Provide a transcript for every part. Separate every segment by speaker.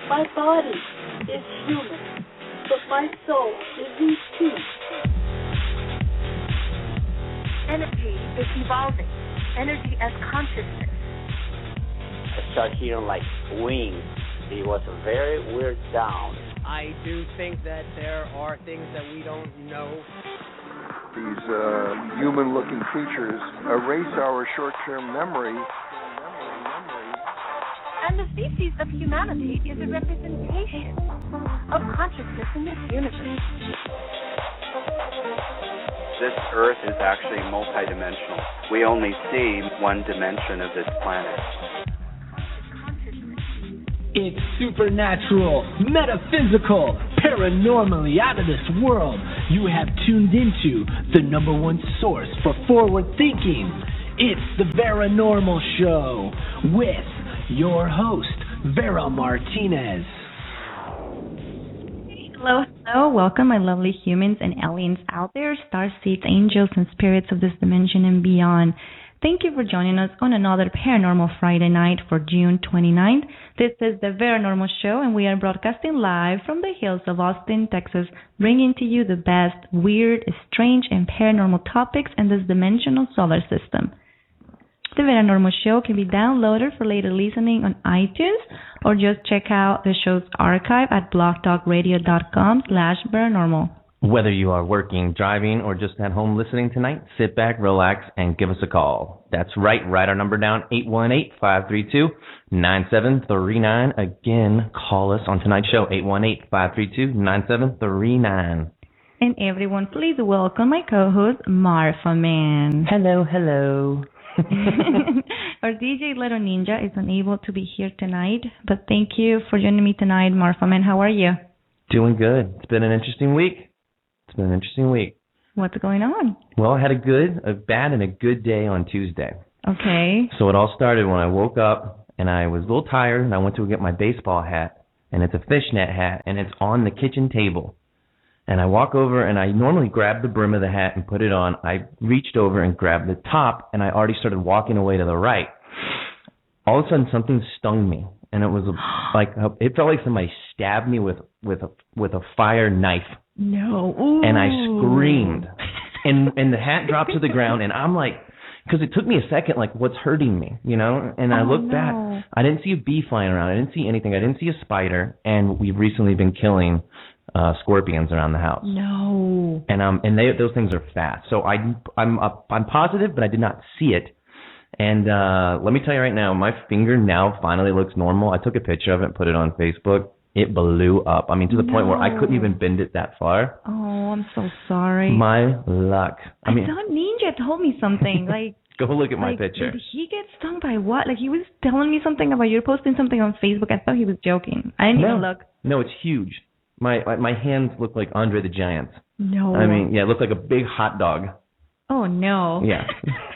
Speaker 1: My body is human, but my soul is ET.
Speaker 2: Energy is evolving. Energy as consciousness.
Speaker 3: I start hearing like wings. It was a very weird sound.
Speaker 4: I do think that there are things that we don't know.
Speaker 5: These human-looking creatures erase our short-term memory.
Speaker 2: And the species of humanity is a representation of consciousness in this universe.
Speaker 6: This Earth is actually multidimensional. We only see one dimension of this planet.
Speaker 7: It's supernatural, metaphysical, paranormally out of this world. You have tuned into the number one source for forward thinking. It's the Veranormal Show with your host, Vera Martinez.
Speaker 8: Hello, hello. Welcome, my lovely humans and aliens out there, starseeds, angels, and spirits of this dimension and beyond. Thank you for joining us on another Paranormal Friday night for June 29th. This is the Veranormal Show, and we are broadcasting live from the hills of Austin, Texas, bringing to you the best weird, strange, and paranormal topics in this dimensional solar system. The Veranormal Show can be downloaded for later listening on iTunes, or just check out the show's archive at blogtalkradio.com/paranormal.
Speaker 9: Whether you are working, driving, or just at home listening tonight, sit back, relax, and give us a call. That's right. Write our number down, 818-532-9739. Again, call us on tonight's show, 818-532-9739.
Speaker 8: And everyone, please welcome my co-host, Marfa Man.
Speaker 9: Hello, hello.
Speaker 8: Our DJ Little Ninja is unable to be here tonight, but thank you for joining me tonight, Marfa Man. How are you?
Speaker 9: Doing good. It's been an interesting week.
Speaker 8: What's going on?
Speaker 9: Well, I had a bad, and a good day on Tuesday.
Speaker 8: Okay.
Speaker 9: So it all started when I woke up, and I was a little tired, and I went to get my baseball hat, and it's a fishnet hat, and it's on the kitchen table. And I walk over, and I normally grab the brim of the hat and put it on. I reached over and grabbed the top, and I already started walking away to the right. All of a sudden, something stung me, and it was it felt like somebody stabbed me with a fire knife.
Speaker 8: No. Ooh.
Speaker 9: And I screamed, and the hat dropped to the ground, and I'm like, because it took me a second, like, what's hurting me, you know? And I looked back. I didn't see a bee flying around. I didn't see anything. I didn't see a spider, and we've recently been killing scorpions around the house.
Speaker 8: No.
Speaker 9: And those things are fast. So I'm positive, but I did not see it. And let me tell you right now, my finger now finally looks normal. I took a picture of it and put it on Facebook. It blew up. I mean, to the point where I couldn't even bend it that far.
Speaker 8: Oh, I'm so sorry.
Speaker 9: My luck.
Speaker 8: I thought Ninja told me something. Like,
Speaker 9: go look at my picture.
Speaker 8: Did he get stung by what? Like, he was telling me something about you posting something on Facebook. I thought he was joking. I didn't even look.
Speaker 9: No, it's huge. My hands look like Andre the Giant.
Speaker 8: No.
Speaker 9: I mean, yeah, it looked like a big hot dog.
Speaker 8: Oh, no.
Speaker 9: Yeah.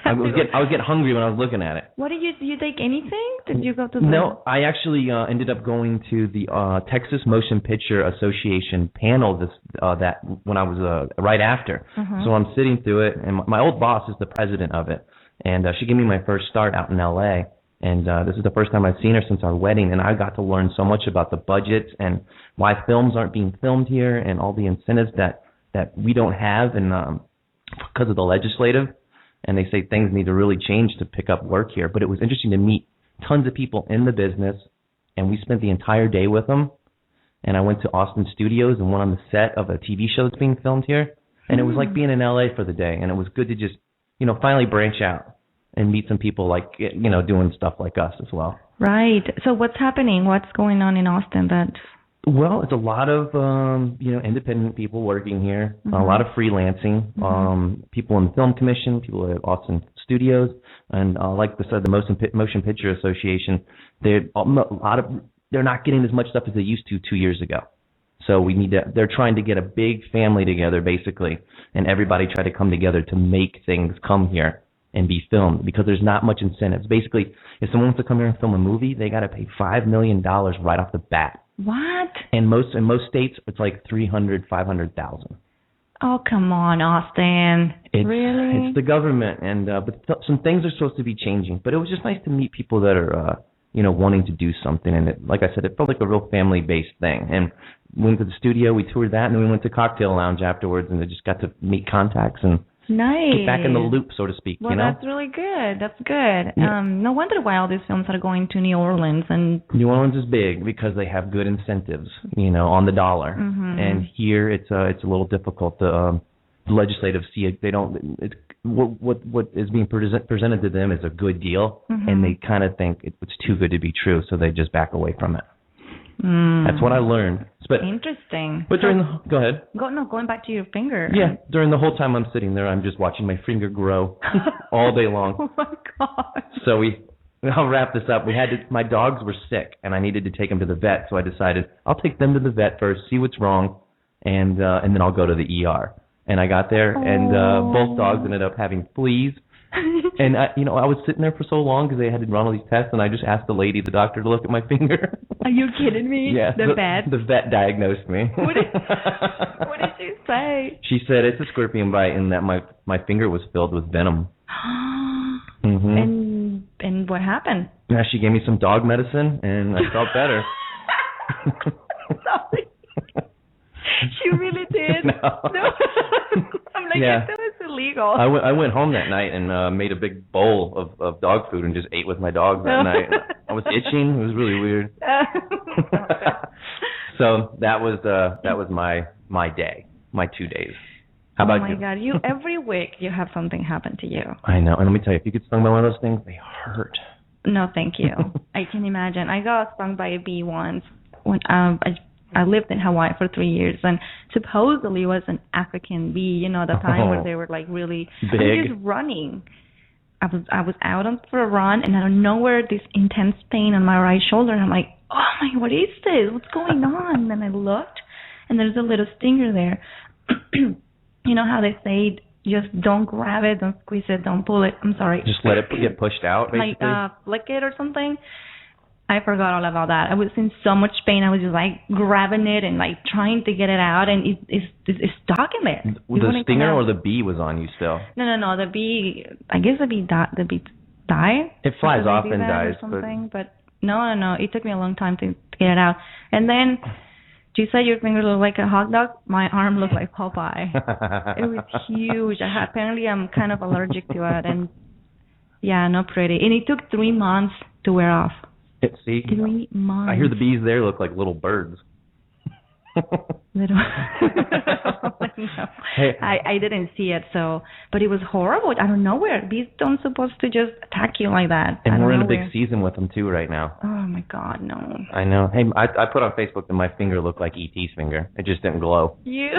Speaker 9: I was getting hungry when I was looking at it.
Speaker 8: What did you take anything? Did you go to the...
Speaker 9: No, I actually ended up going to the Texas Motion Picture Association panel that when I was right after.
Speaker 8: Uh-huh.
Speaker 9: So I'm sitting through it, and my old boss is the president of it. And she gave me my first start out in L.A., and this is the first time I've seen her since our wedding, and I got to learn so much about the budgets and why films aren't being filmed here and all the incentives that we don't have and because of the legislative. And they say things need to really change to pick up work here. But it was interesting to meet tons of people in the business, and we spent the entire day with them. And I went to Austin Studios and went on the set of a TV show that's being filmed here. And it was like being in L.A. for the day, and it was good to just, finally branch out and meet some people like, doing stuff like us as well.
Speaker 8: Right. So what's happening? What's going on in Austin that...
Speaker 9: Well, it's a lot of, independent people working here, a lot of freelancing, people in the Film Commission, people at Austin Studios, and like I said, the Motion Picture Association, they're not getting as much stuff as they used to 2 years ago. So they're trying to get a big family together, basically, and everybody try to come together to make things come here and be filmed, because there's not much incentives. Basically, if someone wants to come here and film a movie, they got to pay $5 million right off the bat.
Speaker 8: What?
Speaker 9: And in most states, it's like $300,000, $500,000.
Speaker 8: Oh, come on, Austin.
Speaker 9: Really? It's the government, and but some things are supposed to be changing. But it was just nice to meet people that are wanting to do something. And it, like I said, it felt like a real family-based thing. And we went to the studio, we toured that, and then we went to Cocktail Lounge afterwards, and I just got to meet contacts and get back in the loop, so to speak.
Speaker 8: Well, that's really good. That's good.
Speaker 9: Yeah.
Speaker 8: No wonder why all these films are going to New Orleans. And
Speaker 9: New Orleans is big because they have good incentives, on the dollar.
Speaker 8: Mm-hmm.
Speaker 9: And here it's a little difficult. The legislative they don't. What is being presented to them is a good deal, and they kind of think it's too good to be true, so they just back away from it. That's what I learned. But,
Speaker 8: interesting.
Speaker 9: But go ahead.
Speaker 8: Going back to your finger.
Speaker 9: Yeah, during the whole time I'm sitting there, I'm just watching my finger grow all day long.
Speaker 8: Oh my gosh.
Speaker 9: So I'll wrap this up. My dogs were sick, and I needed to take them to the vet. So I decided I'll take them to the vet first, see what's wrong, and then I'll go to the ER. And I got there, and both dogs ended up having fleas. And I was sitting there for so long because they had to run all these tests, and I just asked the doctor, to look at my finger.
Speaker 8: Are you kidding me?
Speaker 9: Yeah,
Speaker 8: the vet.
Speaker 9: The vet diagnosed me.
Speaker 8: What did she say?
Speaker 9: She said it's a scorpion bite, and that my finger was filled with venom.
Speaker 8: And what happened?
Speaker 9: Yeah, she gave me some dog medicine, and I felt better.
Speaker 8: Sorry. She really did?
Speaker 9: No.
Speaker 8: I'm like,
Speaker 9: yeah.
Speaker 8: That was illegal.
Speaker 9: I went home that night and made a big bowl of dog food and just ate with my dogs that night. I was itching. It was really weird. So that was my day, my 2 days. How about you?
Speaker 8: Oh my God! Every week you have something happen to you.
Speaker 9: I know, and let me tell you, if you get stung by one of those things, they hurt.
Speaker 8: No, thank you. I can imagine. I got stung by a bee once when I lived in Hawaii for 3 years, and supposedly it was an African bee. The time where they were like really
Speaker 9: big.
Speaker 8: I was just running. I was out for a run, and out of nowhere, this intense pain on my right shoulder, and I'm like, oh my, what is this? What's going on? And then I looked, and there's a little stinger there. You know how they say, just don't grab it, don't squeeze it, don't pull it. I'm sorry.
Speaker 9: Just let it get pushed out, basically?
Speaker 8: Like flick it or something. I forgot all about that. I was in so much pain. I was just like grabbing it and like trying to get it out, and it's stuck in there.
Speaker 9: The stinger or the bee was on you still?
Speaker 8: No. The bee. I guess the bee died.
Speaker 9: It flies off and dies.
Speaker 8: Or something, but no. It took me a long time to get it out. And then you said your finger looked like a hot dog. My arm looked like Popeye. It was huge. Apparently, I'm kind of allergic to it, and yeah, not pretty. And it took 3 months to wear off.
Speaker 9: See,
Speaker 8: 3 months.
Speaker 9: I hear the bees there look like little birds.
Speaker 8: Little. No. Hey. I didn't see it, but it was horrible. Out of nowhere. Bees don't supposed to just attack you like that.
Speaker 9: And we're in a big season with them too right now.
Speaker 8: Oh my God, no.
Speaker 9: I know. Hey, I put on Facebook that my finger looked like E.T.'s finger. It just didn't glow.
Speaker 8: You.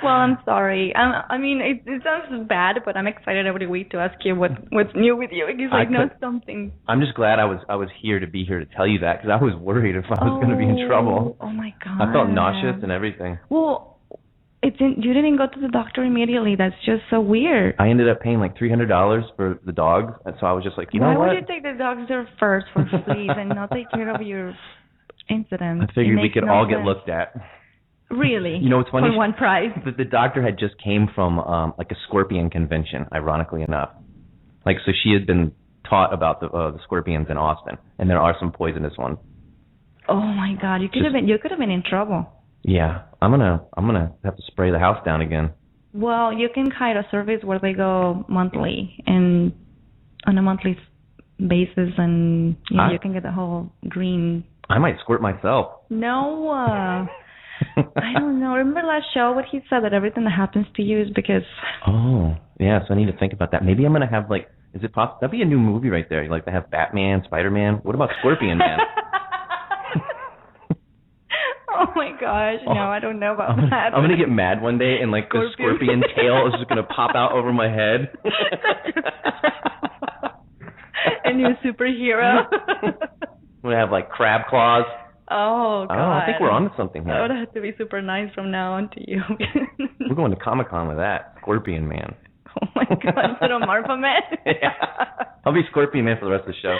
Speaker 8: Well, I'm sorry. I mean, it sounds bad, but I'm excited every week to ask you what's new with you. Because I know something. I'm
Speaker 9: just glad I was here to be here to tell you that, because I was worried if I was going to be in trouble.
Speaker 8: Oh my God!
Speaker 9: I felt nauseous and everything.
Speaker 8: Well, you didn't go to the doctor immediately. That's just so weird.
Speaker 9: I ended up paying like $300 for the dogs, and so I was just like, know what?
Speaker 8: Why would you take the dogs there first for fleas and not take care of your incident?
Speaker 9: I figured we could all get looked at.
Speaker 8: Really?
Speaker 9: You know what's funny?
Speaker 8: For one price.
Speaker 9: The doctor had just came from like a scorpion convention, ironically enough. Like, so she had been taught about the scorpions in Austin, and there are some poisonous ones.
Speaker 8: Oh my God! You could have been in trouble.
Speaker 9: Yeah, I'm gonna have to spray the house down again.
Speaker 8: Well, you can hire a service where they go monthly and on a monthly basis, and you can get the whole green.
Speaker 9: I might squirt myself.
Speaker 8: No. I don't know. Remember last show what he said, that everything that happens to you is because...
Speaker 9: Oh, yeah, so I need to think about that. Maybe I'm going to have, like, is it possible? That'd be a new movie right there. Like, they have Batman, Spider-Man. What about Scorpion Man?
Speaker 8: Oh, my gosh. No, I don't know about that.
Speaker 9: I'm going to get mad one day, and, like, the scorpion tail is just going to pop out over my head.
Speaker 8: A new superhero.
Speaker 9: I'm going to have, like, crab claws.
Speaker 8: Oh, God.
Speaker 9: I think we're on to something here.
Speaker 8: I would have to be super nice from now on to you.
Speaker 9: We're going to Comic-Con with that. Scorpion Man.
Speaker 8: Oh, my God. Instead of Marfa Man?
Speaker 9: Yeah. I'll be Scorpion Man for the rest of the show.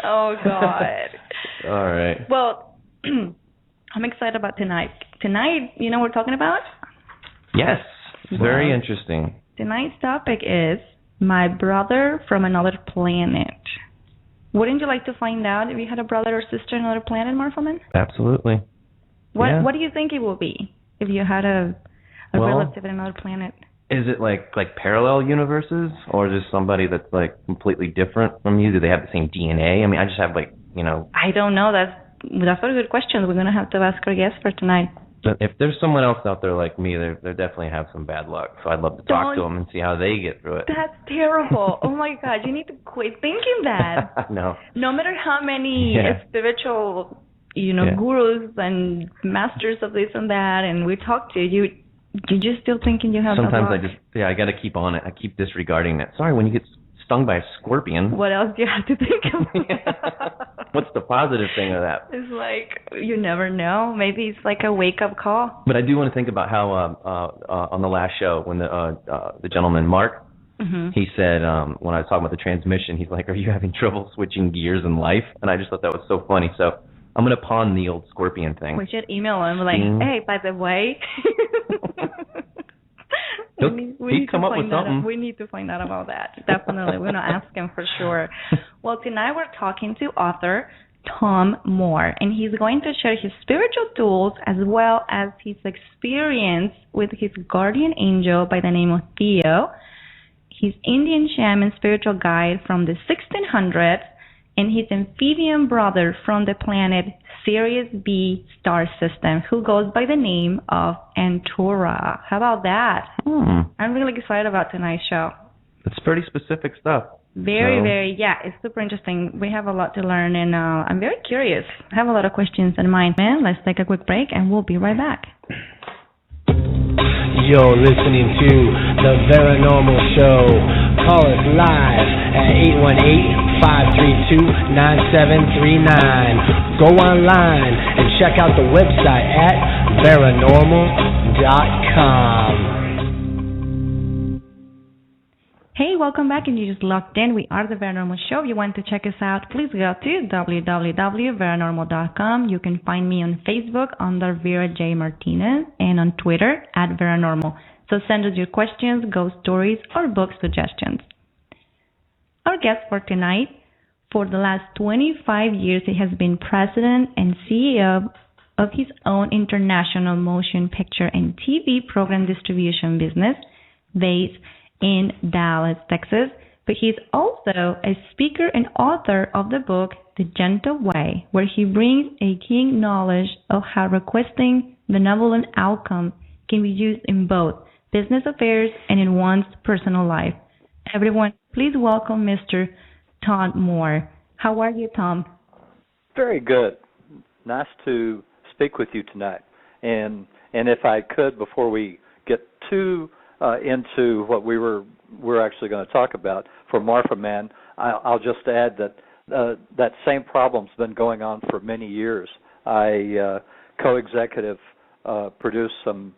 Speaker 8: Oh, God.
Speaker 9: All right.
Speaker 8: Well, I'm excited about tonight. Tonight, you know what we're talking about?
Speaker 9: Yes. Very interesting.
Speaker 8: Tonight's topic is My brother from another planet. Wouldn't you like to find out if you had a brother or sister on another planet, Morphoman?
Speaker 9: Absolutely.
Speaker 8: What do you think it would be if you had a relative in another planet?
Speaker 9: Is it like parallel universes, or is it somebody that's like completely different from you? Do they have the same DNA? I mean, I just have
Speaker 8: I don't know. That's a good question. We're gonna have to ask our guest for tonight.
Speaker 9: But if there's someone else out there like me, they definitely have some bad luck. So I'd love to talk to them and see how they get through it.
Speaker 8: That's terrible. Oh my God, you need to quit thinking that.
Speaker 9: No.
Speaker 8: No matter how many spiritual, gurus and masters of this and that, and we talk to you. You're just still thinking you have
Speaker 9: Sometimes
Speaker 8: bad luck.
Speaker 9: I got to keep on it. I keep disregarding that. Sorry, when you get stung by a scorpion.
Speaker 8: What else do you have to think of?
Speaker 9: What's the positive thing of that?
Speaker 8: It's like, you never know. Maybe it's like a wake-up call.
Speaker 9: But I do want to think about how on the last show, when the gentleman, Mark, he said, when I was talking about the transmission, he's like, are you having trouble switching gears in life? And I just thought that was so funny. So I'm going to pawn the old scorpion thing.
Speaker 8: We should email him like, hey, by the way.
Speaker 9: He'd come up with something.
Speaker 8: We need to find out about that. Definitely. We're going to ask him for sure. Well, tonight we're talking to author Tom Moore, and he's going to share his spiritual tools as well as his experience with his guardian angel by the name of Theo, his Indian shaman spiritual guide from the 1600s, and his amphibian brother from the planet Sirius B Star system, who goes by the name of Antura. How about that? I'm really excited about tonight's show.
Speaker 9: It's pretty specific stuff.
Speaker 8: Very, it's super interesting. We have a lot to learn, and I'm very curious. I have a lot of questions in mind. Man, let's take a quick break, and we'll be right back.
Speaker 7: You're listening to The Veranormal Show. Call us live at 818-532-9739. Go online and check out the website at Veranormal.com.
Speaker 8: Hey, welcome back, and you just logged in. We are The Veranormal Show. If you want to check us out, please go to www.veranormal.com. You can find me on Facebook under Vera J. Martinez and on Twitter at Veranormal. So send us your questions, ghost stories, or book suggestions. Our guest for tonight, for the last 25 years, he has been president and CEO of his own international motion picture and TV program distribution business based in Dallas, Texas, but he's also a speaker and author of the book The Gentle Way, where he brings a keen knowledge of how requesting benevolent outcomes can be used in both business affairs and in one's personal life. Everyone, please welcome Mr. Tom Moore. How are you, Tom?
Speaker 10: Very good. Nice to speak with you tonight. And if I could, before we get too into what we're actually going to talk about for Morphoman, I'll just add that that same problem's been going on for many years. I co-executive produced some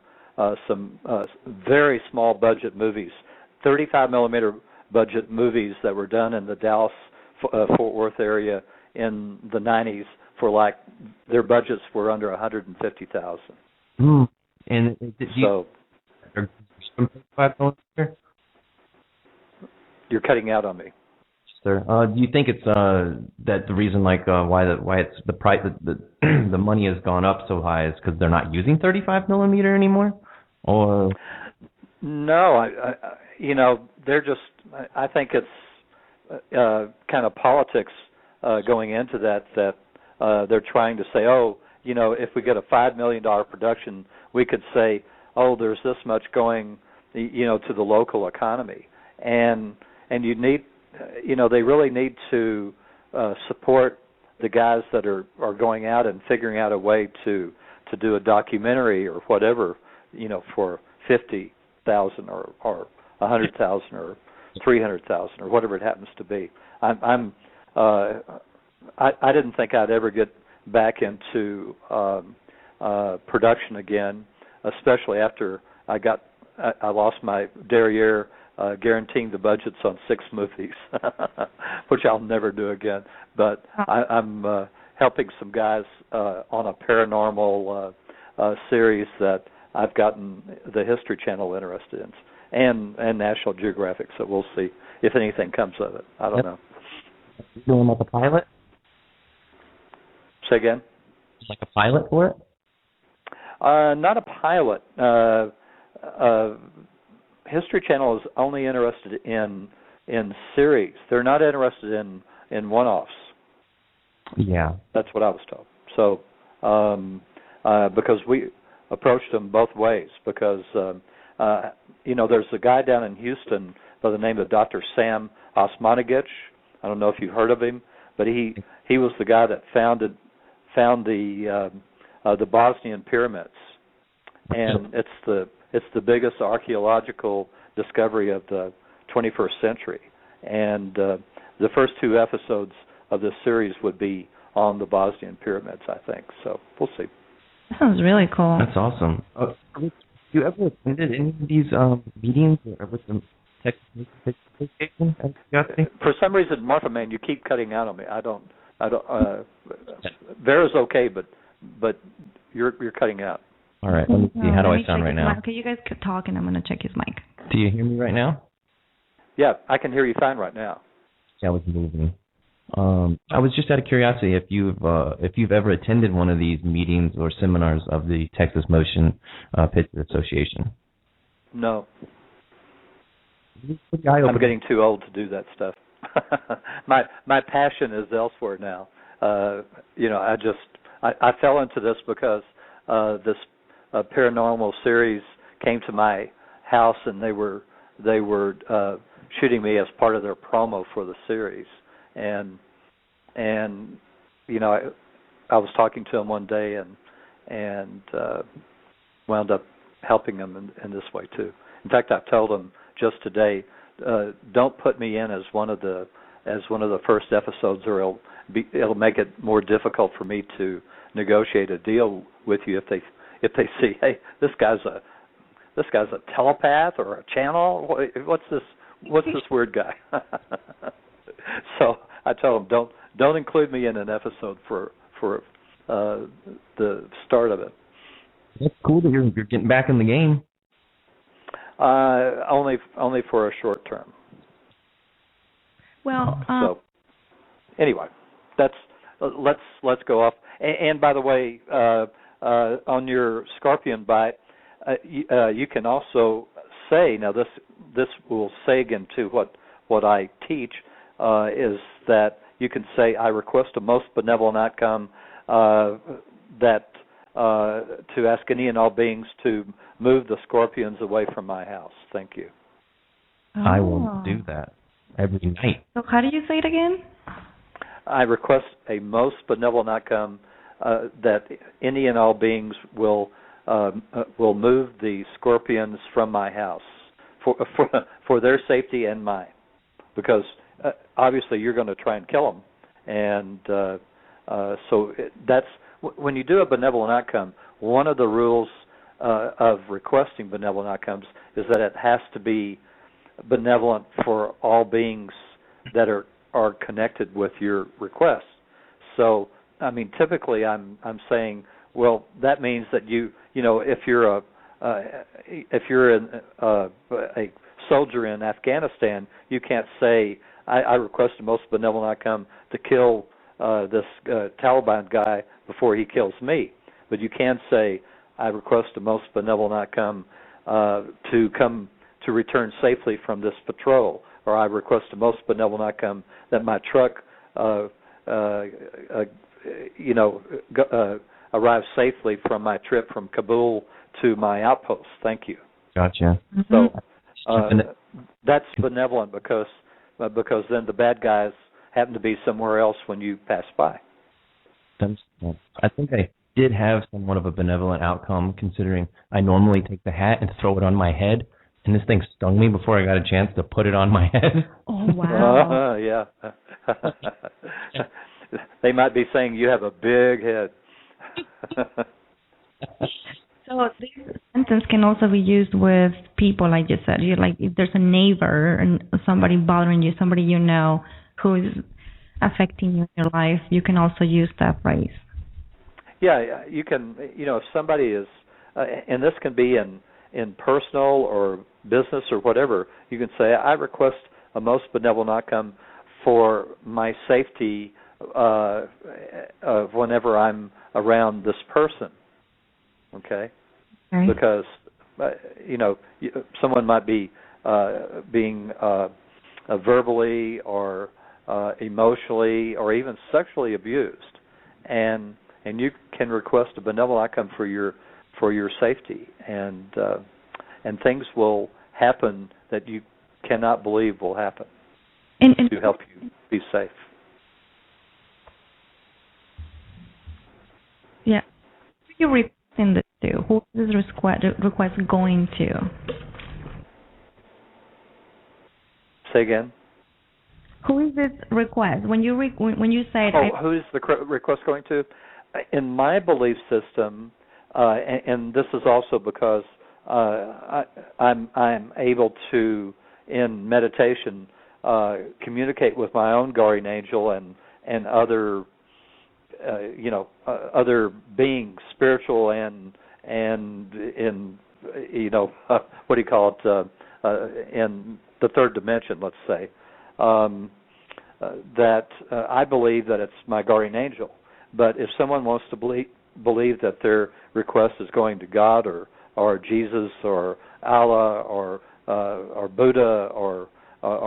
Speaker 10: very small budget movies, 35 millimeter budget movies that were done in the Dallas Fort Worth area in the 90s for their budgets were under $150,000.
Speaker 9: And
Speaker 10: you're cutting out on me.
Speaker 9: Sir, do you think it's that the reason why it's the price the money has gone up so high is because they're not using 35 millimeter anymore, or?
Speaker 10: No, they're just. I think it's kind of politics going into that they're trying to say, if we get a $5 million production, we could say, there's this much going, to the local economy, and you need, they really need to support the guys that are going out and figuring out a way to do a documentary or whatever, for $50,000 or $100,000 or $300,000 or whatever it happens to be. I didn't think I'd ever get back into production again, especially after I lost my derriere guaranteeing the budgets on 6 movies, which I'll never do again. But I'm helping some guys on a paranormal series that I've gotten the History Channel interested in, and National Geographic. So we'll see if anything comes of it. I don't know.
Speaker 9: You doing like a pilot?
Speaker 10: Say again?
Speaker 9: Like a pilot for it?
Speaker 10: Not a pilot. History Channel is only interested in series. They're not interested in one-offs.
Speaker 9: Yeah.
Speaker 10: That's what I was told. So, because we approached them both ways, because there's a guy down in Houston by the name of Dr. Sam Osmanagich. I don't know if you've heard of him, but he was the guy that found the Bosnian pyramids, and it's the biggest archaeological discovery of the 21st century. And the first 2 episodes of this series would be on the Bosnian pyramids, I think. So we'll see.
Speaker 8: That sounds really cool.
Speaker 9: That's awesome. Have you ever attended any of these meetings with the Texas Association?
Speaker 10: For some reason, Martha, man, you keep cutting out on me. I don't. Vera's okay, but you're cutting out.
Speaker 9: All right. Let me see. How do I sound right now?
Speaker 8: Okay, you guys could talk, and I'm going to check his mic.
Speaker 9: Do you hear me right now?
Speaker 10: Yeah, I can hear you fine right now.
Speaker 9: Yeah, I was moving. I was just out of curiosity if you've ever attended one of these meetings or seminars of the Texas Motion Picture Association.
Speaker 10: No. I'm getting too old to do that stuff. my passion is elsewhere now. I fell into this because this paranormal series came to my house, and they were shooting me as part of their promo for the series, and I was talking to them one day and wound up helping them in this way too. In fact, I told them just today, don't put me in as one of the first episodes, or it'll make it more difficult for me to negotiate a deal with you if they see, hey, this guy's a telepath or a channel. What's this weird guy? So I told them, don't include me in an episode for the start of it.
Speaker 9: That's cool that you're getting back in the game.
Speaker 10: Only for a short term.
Speaker 8: Well,
Speaker 10: so anyway, let's go off. And by the way, on your scorpion bite, you can also say, now this will seg into what I teach, is that you can say, I request a most benevolent outcome that to ask any and all beings to move the scorpions away from my house. Thank you.
Speaker 8: Oh.
Speaker 9: I will do that every night.
Speaker 8: So how do you say it again?
Speaker 10: I request a most benevolent outcome that any and all beings will move the scorpions from my house for their safety and mine, because obviously you're going to try and kill them, and so that's when you do a benevolent outcome. One of the rules of requesting benevolent outcomes is that it has to be benevolent for all beings that are connected with your request. So, I mean, typically I'm saying, well, that means that if you're a soldier in Afghanistan, you can't say, I request a most benevolent outcome to kill this Taliban guy before he kills me. But you can say, I request a most benevolent outcome to return safely from this patrol, or I request a most benevolent outcome that my truck arrive safely from my trip from Kabul to my outpost. Thank you.
Speaker 9: Gotcha.
Speaker 10: So that's benevolent because then the bad guys happen to be somewhere else when you pass by.
Speaker 9: I think I did have somewhat of a benevolent outcome, considering I normally take the hat and throw it on my head, and this thing stung me before I got a chance to put it on my head.
Speaker 8: Oh, wow.
Speaker 10: Yeah. They might be saying you have a big head.
Speaker 8: So this sentence can also be used with people, like you said. Like if there's a neighbor and somebody bothering you, somebody you know who is affecting you in your life, you can also use that phrase.
Speaker 10: Yeah, you can. If somebody is, and this can be in personal or business or whatever, you can say, I request a most benevolent outcome for my safety of whenever I'm around this person. Okay?
Speaker 8: Right.
Speaker 10: Because someone might be being verbally or emotionally or even sexually abused, and you can request a benevolent outcome for your safety, and things will happen that you cannot believe will happen to help you be safe.
Speaker 8: Yeah. Who are you requesting this to? Who is this request going to?
Speaker 10: Say again.
Speaker 8: Who is this request? When you say
Speaker 10: who is the request going to? In my belief system, and this is also because I'm able to, in meditation, communicate with my own guardian angel and other other beings, spiritual and in what do you call it, in the third dimension, let's say, that I believe that it's my guardian angel. But if someone wants to believe that their request is going to God or Jesus or Allah or Buddha or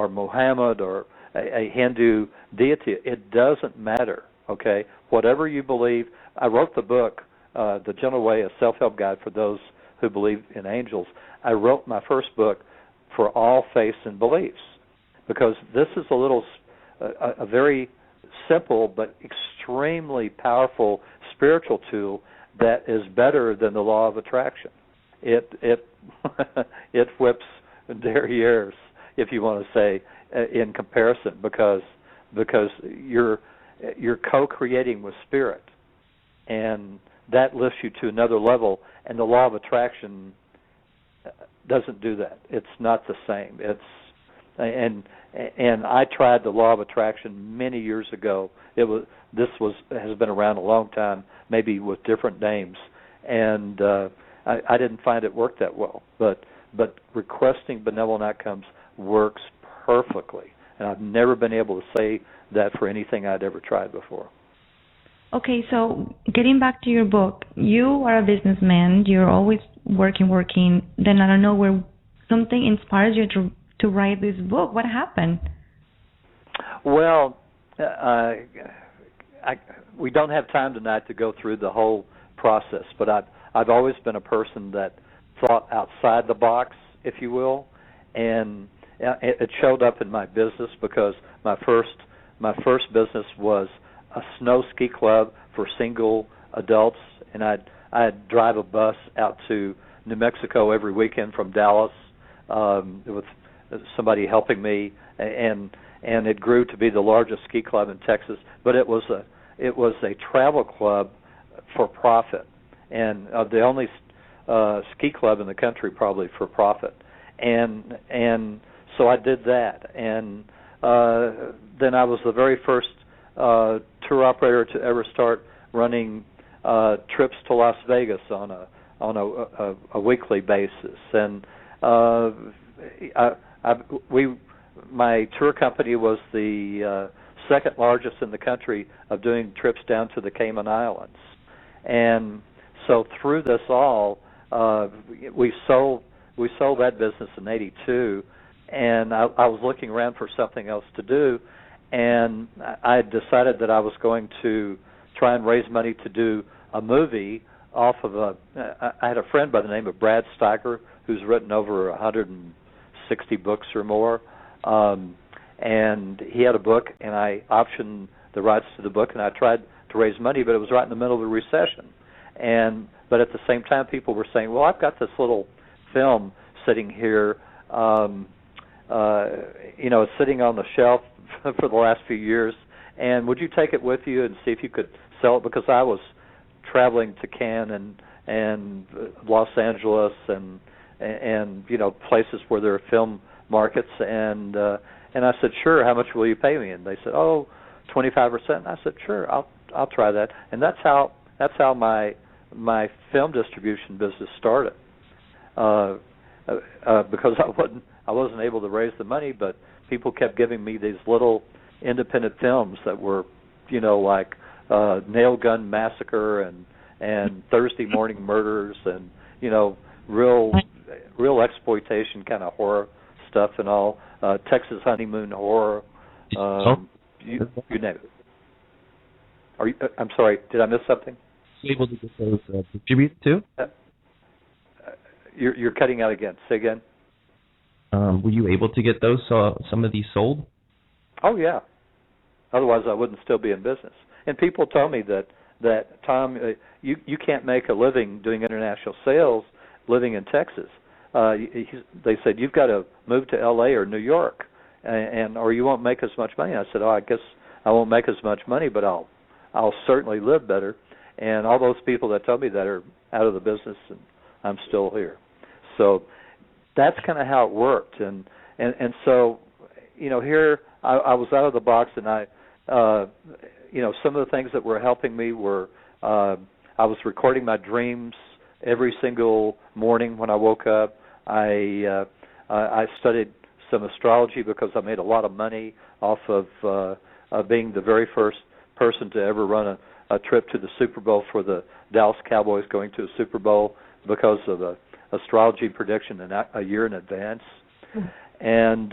Speaker 10: Muhammad or a Hindu deity, it doesn't matter. Okay, whatever you believe. I wrote the book, The Gentle Way, a self-help guide for those who believe in angels. I wrote my first book for all faiths and beliefs because this is a very simple but extremely powerful spiritual tool that is better than the law of attraction. It whips derrieres, if you want to say, in comparison, because you're co-creating with spirit, and that lifts you to another level. And the law of attraction doesn't do that. It's not the same. And I tried the law of attraction many years ago. Has been around a long time, maybe with different names, and I didn't find it work that well. But requesting benevolent outcomes works perfectly, and I've never been able to say that for anything I'd ever tried before.
Speaker 8: Okay, so getting back to your book, you are a businessman. You're always working. Then I don't know where something inspires you to write this book. What happened?
Speaker 10: Well, we don't have time tonight to go through the whole process, but I've always been a person that thought outside the box, if you will, and it showed up in my business because my first business was a snow ski club for single adults, and I'd drive a bus out to New Mexico every weekend from Dallas with somebody helping me, and it grew to be the largest ski club in Texas. But it was a travel club for profit, and the only ski club in the country probably for profit, and so I did that, and then I was the very first tour operator to ever start running trips to Las Vegas on a weekly basis, and my tour company was the second largest in the country of doing trips down to the Cayman Islands, and so through this all, we sold that business in '82, and I was looking around for something else to do, and I decided that I was going to try and raise money to do a movie off of I had a friend by the name of Brad Steiger who's written over 160 books or more, and he had a book, and I optioned the rights to the book, and I tried to raise money, but it was right in the middle of the recession, but at the same time people were saying, well, I've got this little film sitting here, it's sitting on the shelf for the last few years, and would you take it with you and see if you could sell it? Because I was traveling to Cannes and Los Angeles and places where there are film markets, and I said, sure, how much will you pay me? And they said, 25%. And I said, sure, I'll try that. And that's how my film distribution business started. Because I wasn't able to raise the money, but people kept giving me these little independent films that were, like Nail Gun Massacre and Thursday Morning Murders and real exploitation kind of horror stuff and all. Texas Honeymoon Horror. You name it. I'm sorry, did I miss something?
Speaker 9: Were you able to get those distributed too?
Speaker 10: You're cutting out again. Say again.
Speaker 9: Were you able to get those some of these sold?
Speaker 10: Oh yeah. Otherwise, I wouldn't still be in business. And people told me that Tom, you can't make a living doing international sales living in Texas. They said you've got to move to L.A. or New York, or you won't make as much money. I said, I guess I won't make as much money, but I'll certainly live better. And all those people that told me that are out of the business, and I'm still here. So that's kind of how it worked. And so, here I was out of the box, and I, some of the things that were helping me were I was recording my dreams every single morning when I woke up. I studied some astrology because I made a lot of money off of being the very first person to ever run a trip to the Super Bowl for the Dallas Cowboys going to a Super Bowl because of the astrology prediction a year in advance. And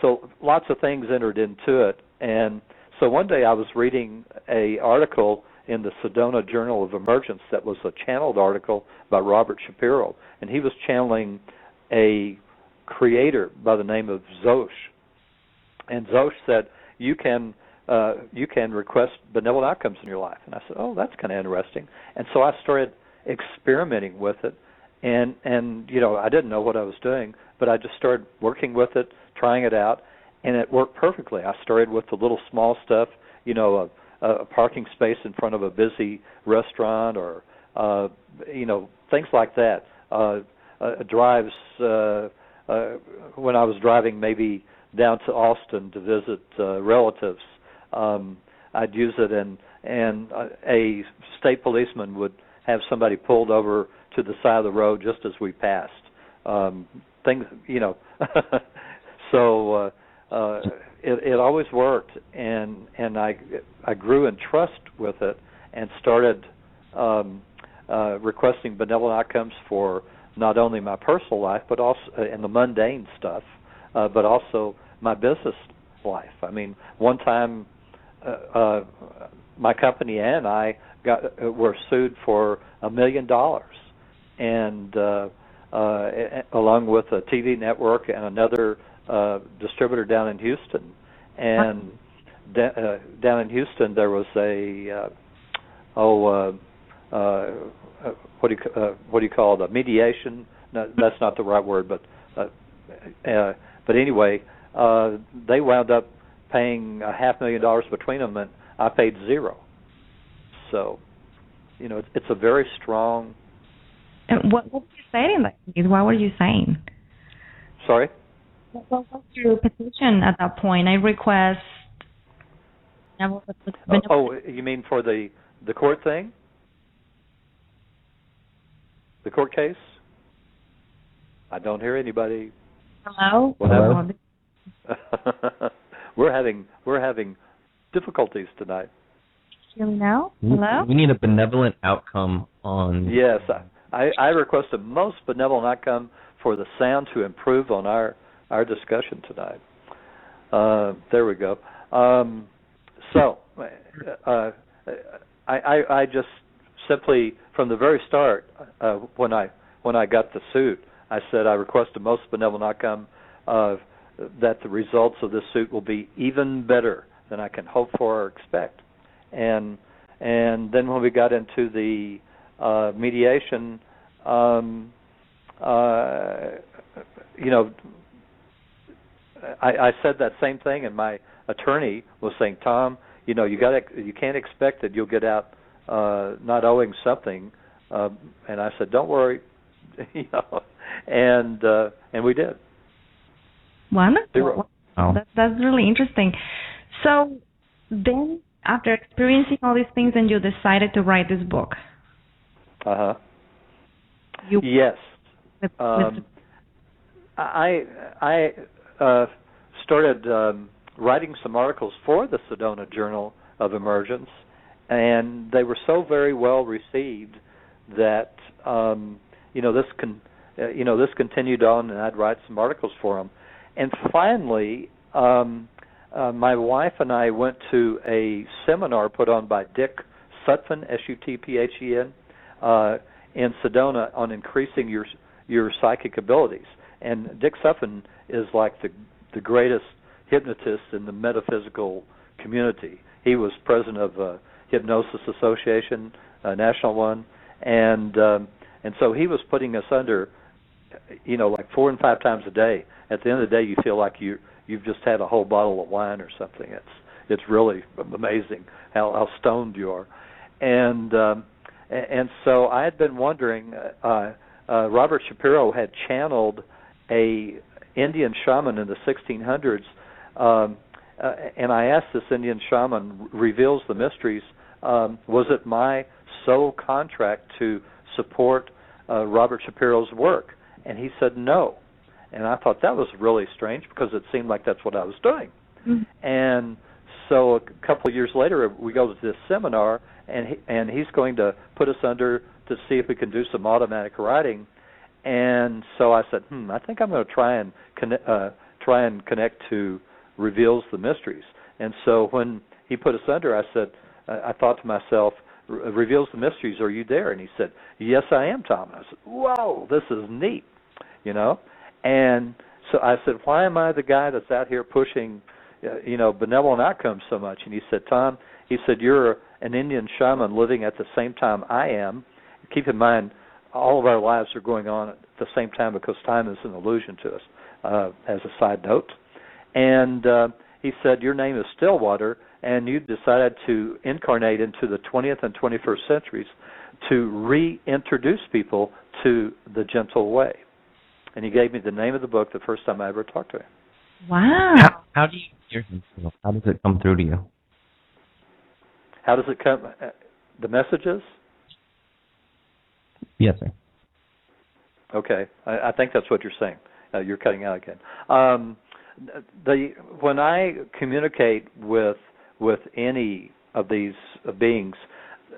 Speaker 10: so lots of things entered into it. And so one day I was reading an article in the Sedona Journal of Emergence that was a channeled article by Robert Shapiro, and he was channeling a creator by the name of Zosh. And Zosh said, you can request benevolent outcomes in your life. And I said, oh, that's kind of interesting. And so I started experimenting with it, and I didn't know what I was doing, but I just started working with it, trying it out, and it worked perfectly. I started with the little small stuff, a parking space in front of a busy restaurant, or things like that. Drives when I was driving maybe down to Austin to visit relatives. I'd use it, and a state policeman would have somebody pulled over to the side of the road just as we passed. Things, So it always worked, and I grew in trust with it, and started requesting benevolent outcomes for not only my personal life, but also and the mundane stuff, but also my business life. I mean, one time my company and I were sued for $1 million, and along with a TV network and another distributor down in Houston. And down in Houston there was what do you call it? A mediation? No, that's not the right word, but anyway, they wound up paying $500,000 between them, and I paid $0. So, it's a very strong.
Speaker 8: And what were you saying in that case? What were you saying?
Speaker 10: Sorry?
Speaker 8: What was your petition at that point? I request.
Speaker 10: You mean for the court thing? The court case? I don't hear anybody.
Speaker 8: Hello?
Speaker 10: Hello? We're having difficulties tonight.
Speaker 8: Hear me now? Hello?
Speaker 9: We need a benevolent outcome on.
Speaker 10: Yes, I request a most benevolent outcome for the sound to improve on our discussion tonight. There we go. So I just simply, from the very start, when I got the suit, I said I request a most benevolent outcome that the results of this suit will be even better than I can hope for or expect. And then when we got into the mediation, I said that same thing, and my attorney was saying, Tom, you can't expect that you'll get out not owing something. And I said, don't worry, and we did.
Speaker 8: Wonderful. Oh. That's really interesting. So then, after experiencing all these things, and you decided to write this book.
Speaker 10: Yes. I started writing some articles for the Sedona Journal of Emergence, and they were so very well received that this continued on, and I'd write some articles for them. And finally, my wife and I went to a seminar put on by Dick Sutphen, Sutphen, in Sedona on increasing your psychic abilities. And Dick Sutphen is like the greatest hypnotist in the metaphysical community. He was president of Hypnosis Association, a national one, and so he was putting us under, like 4 and 5 times a day. At the end of the day, you feel like you've just had a whole bottle of wine or something. It's really amazing how stoned you are, and so I had been wondering. Robert Shapiro had channeled a Indian shaman in the 1600s, and I asked this Indian shaman, reveals the mysteries, was it my sole contract to support Robert Shapiro's work? And he said no. And I thought that was really strange because it seemed like that's what I was doing. Mm-hmm. And so a couple of years later, we go to this seminar, and he's going to put us under to see if we can do some automatic writing. And so I said, I think I'm going to try and connect to Reveals the Mysteries. And so when he put us under, I said, I thought to myself, Reveals the Mysteries, are you there? And he said, yes, I am, Tom. And I said, whoa, this is neat, And so I said, why am I the guy that's out here pushing, benevolent outcomes so much? And he said, Tom, you're an Indian shaman living at the same time I am. Keep in mind, all of our lives are going on at the same time because time is an illusion to us, as a side note. And he said, your name is Stillwater, and you decided to incarnate into the 20th and 21st centuries to reintroduce people to the gentle way. And he gave me the name of the book the first time I ever talked to him.
Speaker 8: Wow.
Speaker 9: How do you hear him? How does it come through to you?
Speaker 10: How does it come? The messages?
Speaker 9: Yes, sir.
Speaker 10: Okay. I think that's what you're saying. You're cutting out again. When I communicate with any of these beings,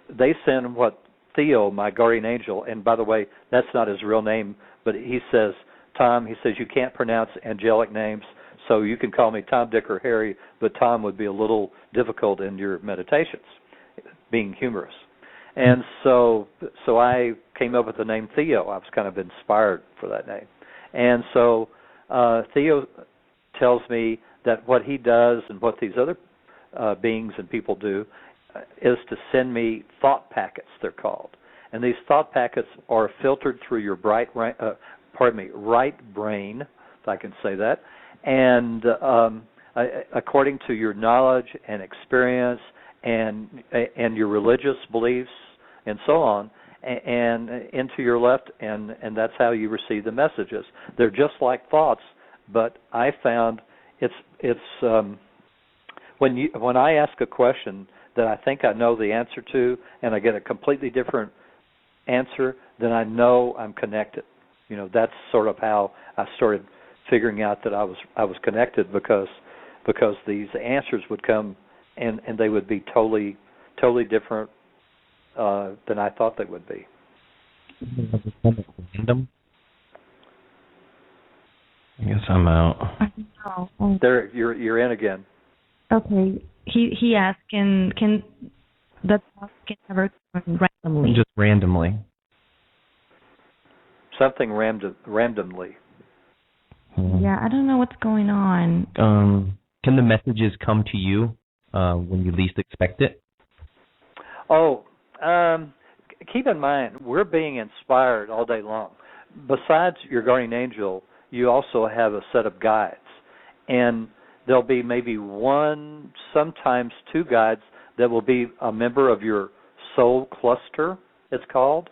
Speaker 10: they send what Theo, my guardian angel, and by the way, that's not his real name, but he says, Tom, you can't pronounce angelic names, so you can call me Tom, Dick, or Harry, but Tom would be a little difficult in your meditations, being humorous. And so I came up with the name Theo. I was kind of inspired for that name. And so Theo tells me that what he does and what these other beings and people do is to send me thought packets, they're called. And these thought packets are filtered through your right brain, if I can say that, and according to your knowledge and experience and your religious beliefs and so on, and into your left, and that's how you receive the messages. They're just like thoughts, but I found it's when I ask a question that I think I know the answer to, and I get a completely different answer, then I know I'm connected. That's sort of how I started figuring out that I was connected because these answers would come and they would be totally different than I thought they would be.
Speaker 9: Random? I guess I'm out.
Speaker 8: No.
Speaker 10: There, you're in again.
Speaker 8: Okay. He asked, can the thought ever come randomly?
Speaker 9: Just randomly.
Speaker 10: Something randomly.
Speaker 8: Yeah, I don't know what's going on.
Speaker 9: Can the messages come to you when you least expect it?
Speaker 10: Oh, keep in mind, we're being inspired all day long. Besides your guardian angel, you also have a set of guides. And there'll be maybe one, sometimes two guides that will be a member of your soul cluster, it's called.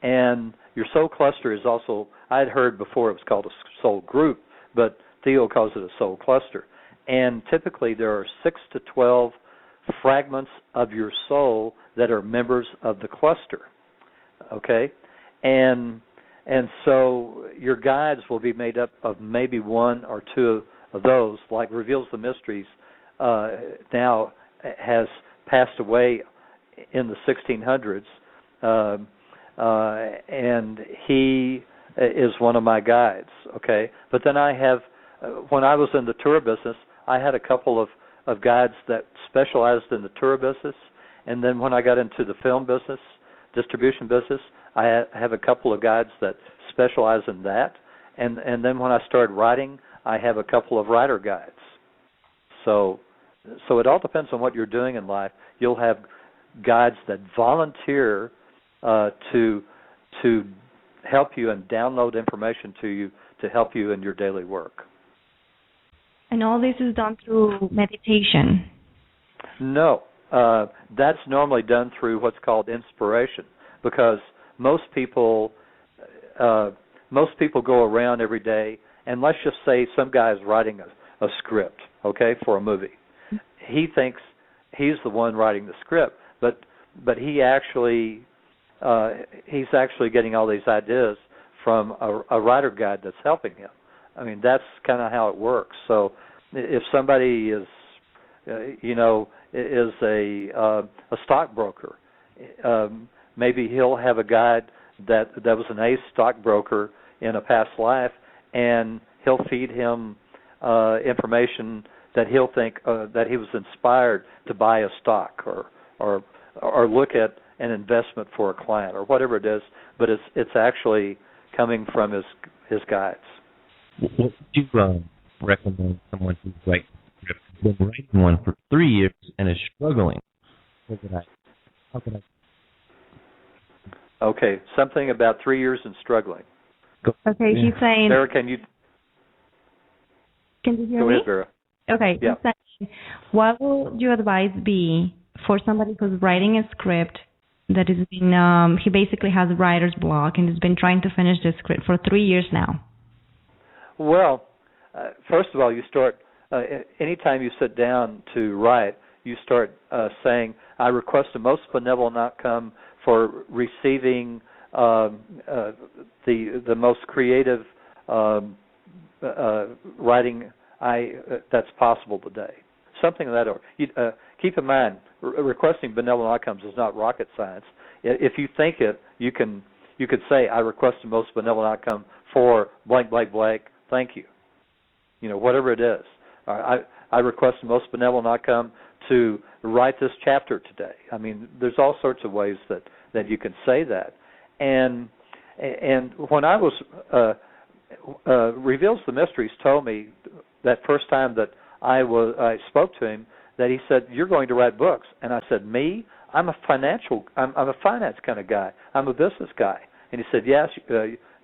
Speaker 10: And your soul cluster is also, I'd heard before it was called a soul group, but Theo calls it a soul cluster. And typically there are 6 to 12 fragments of your soul that are members of the cluster, okay? And so your guides will be made up of maybe one or two of those, like Reveals the Mysteries, now has passed away in the 1600s, and he is one of my guides. Okay, but then I have, when I was in the tour business, I had a couple of guides that specialized in the tour business, and then when I got into the film business, distribution business, I have a couple of guides that specialize in that, and then when I started writing, I have a couple of writer guides. So it all depends on what you're doing in life. You'll have guides that volunteer to help you and download information to you to help you in your daily work.
Speaker 8: And all this is done through meditation?
Speaker 10: No, that's normally done through what's called inspiration, because most people go around every day, and let's just say some guy is writing a script, okay, for a movie. He thinks he's the one writing the script, but he's actually getting all these ideas from a writer guide that's helping him. I mean, that's kind of how it works. So if somebody is a stockbroker, maybe he'll have a guide that was an ace stockbroker in a past life, and he'll feed him information that he'll think that he was inspired to buy a stock or look at an investment for a client or whatever it is, but it's actually coming from his guides.
Speaker 9: What would you recommend someone who's been writing one for 3 years and is struggling? How could I?
Speaker 10: Okay, something about 3 years and struggling.
Speaker 8: Okay, he's saying...
Speaker 10: Vera, can you
Speaker 8: hear me?
Speaker 10: Go ahead, Vera.
Speaker 8: Okay,
Speaker 10: yeah.
Speaker 8: He's saying, what would your advice be for somebody who's writing a script that has been... he basically has writer's block and has been trying to finish the script for 3 years now?
Speaker 10: Well, first of all, you start... anytime you sit down to write, you start saying, I request a most benevolent outcome for receiving the most creative writing that's possible today. Something of that order. Keep in mind, requesting benevolent outcomes is not rocket science. If you think it, you could say, I request the most benevolent outcome for blank, blank, blank, thank you. Whatever it is. I request the most benevolent outcome to write this chapter today. I mean, there's all sorts of ways that you can say that. And when I was Reveals the Mysteries told me that first time that I spoke to him, that he said, you're going to write books. And I said, me? I'm a finance kind of guy. I'm a business guy. And he said, yes,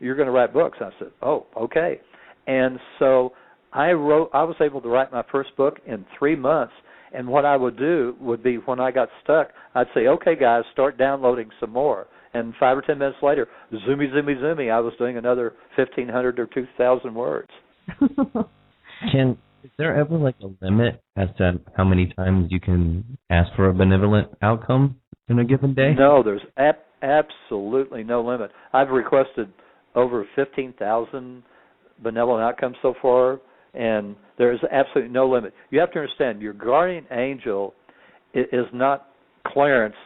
Speaker 10: you're going to write books. And I said, oh, okay. And so I was able to write my first book in 3 months, and what I would do would be when I got stuck, I'd say, okay, guys, start downloading some more. And 5 or 10 minutes later, zoomy, I was doing another 1,500 or 2,000 words.
Speaker 9: Is there ever a limit as to how many times you can ask for a benevolent outcome in a given day?
Speaker 10: No, there's absolutely no limit. I've requested over 15,000 benevolent outcomes so far, and there is absolutely no limit. You have to understand, your guardian angel is not Clarence,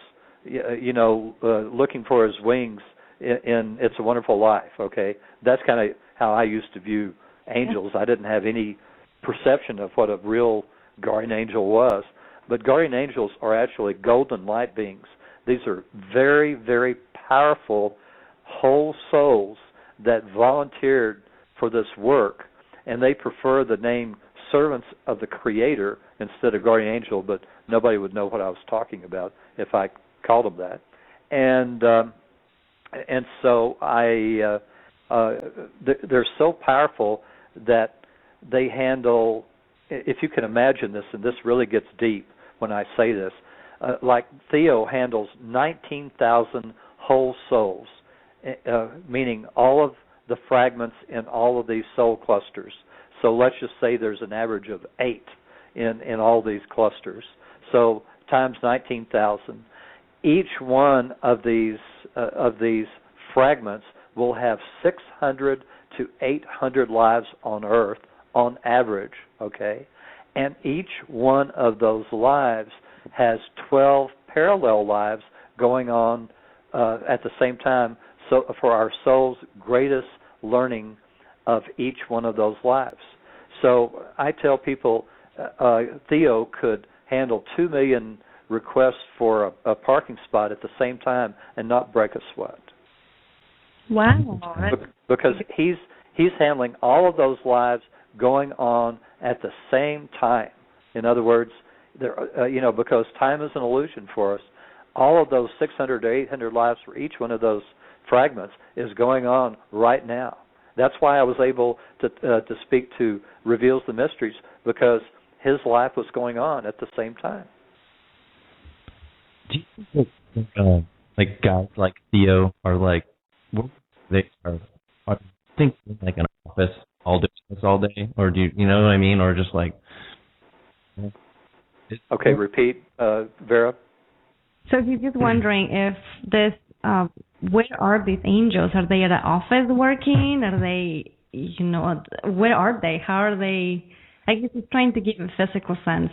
Speaker 10: looking for his wings in It's a Wonderful Life, okay? That's kind of how I used to view angels. I didn't have any perception of what a real guardian angel was. But guardian angels are actually golden light beings. These are very, very powerful whole souls that volunteered for this work, and they prefer the name servants of the Creator instead of guardian angel, but nobody would know what I was talking about if I called them that. And so they're so powerful that they handle, if you can imagine this, and this really gets deep when I say this, like Theo handles 19,000 whole souls, meaning all of the fragments in all of these soul clusters. So let's just say there's an average of 8 in all these clusters. So times 19,000. Each one of these fragments will have 600 to 800 lives on Earth on average. okay? And each one of those lives has 12 parallel lives going on at the same time, so for our soul's greatest learning of each one of those lives. So I tell people Theo could handle 2 million requests for a parking spot at the same time and not break a sweat.
Speaker 8: Wow.
Speaker 10: Because he's handling all of those lives going on at the same time. In other words, because time is an illusion for us, all of those 600 to 800 lives for each one of those fragments is going on right now. That's why I was able to speak to Reveals the Mysteries, because his life was going on at the same time.
Speaker 9: Do you think like guys like Theo are like think like an office all day, or do you know what I mean, or just like?
Speaker 10: Okay, repeat, Vera.
Speaker 8: So he's just wondering if this, where are these angels? Are they at the office working? Are they, where are they? How are they? I guess he's trying to give a physical sense.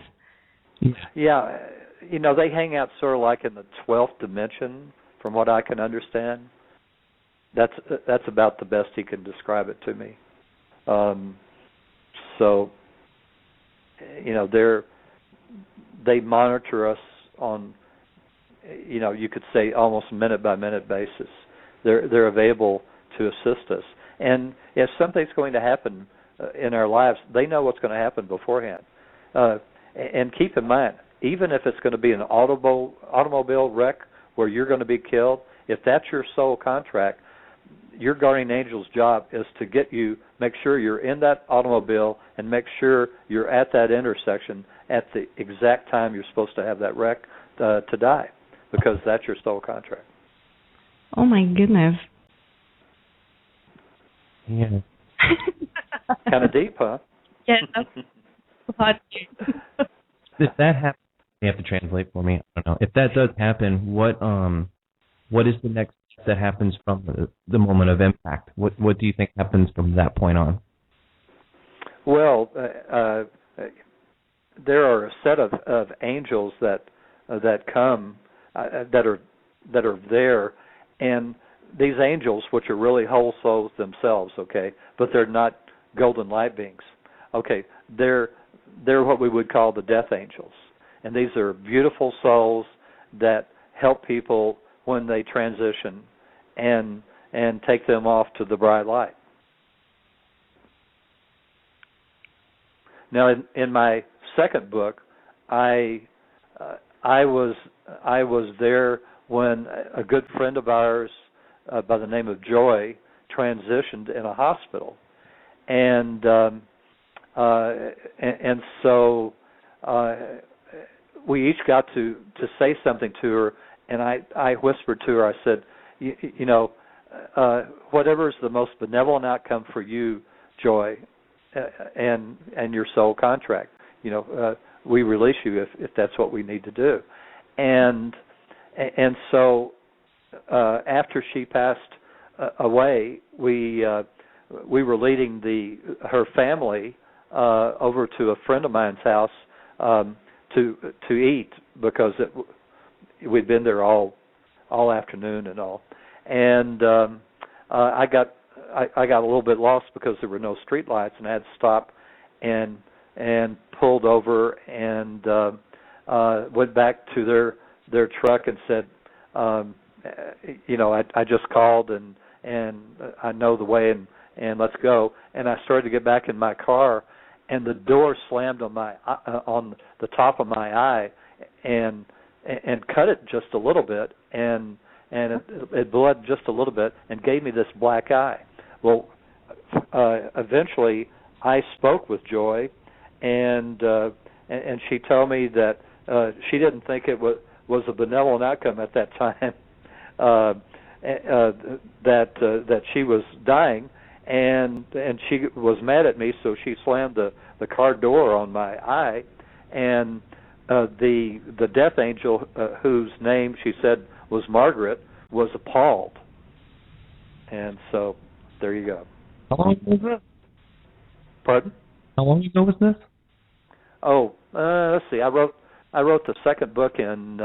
Speaker 10: Yeah, they hang out sort of like in the 12th dimension, from what I can understand. That's about the best he can describe it to me. So, they monitor us on, you could say almost minute by minute basis. They're available to assist us, and if something's going to happen in our lives, they know what's going to happen beforehand. And keep in mind, even if it's going to be an automobile wreck where you're going to be killed, if that's your soul contract, your guardian angel's job is to make sure you're in that automobile and make sure you're at that intersection at the exact time you're supposed to have that wreck to die, because that's your soul contract.
Speaker 8: Oh my goodness.
Speaker 9: Yeah.
Speaker 10: Kind of deep, huh?
Speaker 8: Yeah.
Speaker 9: If that happens, you have to translate for me. I don't know. If that does happen, what is the next step that happens from the moment of impact? What do you think happens from that point on?
Speaker 10: Well, there are a set of angels that come that are there, and these angels, which are really whole souls themselves, okay, but they're not golden light beings. Okay, they're what we would call the death angels, and these are beautiful souls that help people when they transition and take them off to the bright light. Now, in my second book, I was there when a good friend of ours by the name of Joy transitioned in a hospital, and so we each got to say something to her, and I whispered to her. I said, whatever is the most benevolent outcome for you, Joy, and your soul contract, we release you if that's what we need to do. And so after she passed away, we were leading her family over to a friend of mine's house to eat, because we'd been there all afternoon and all. And I got a little bit lost because there were no street lights, and I had to stop and pulled over and went back to their truck and said, I just called and I know the way and let's go. And I started to get back in my car, and the door slammed on the top of my eye and cut it just a little bit, and it bled just a little bit and gave me this black eye. Well, eventually I spoke with Joy, and she told me that she didn't think it was a benevolent outcome at that time, that she was dying, and she was mad at me, so she slammed the car door on my eye, and the death angel, whose name she said was Margaret, was appalled. And so there you go.
Speaker 9: How long ago was this?
Speaker 10: Pardon?
Speaker 9: How long ago was this?
Speaker 10: Let's see. I wrote the second book in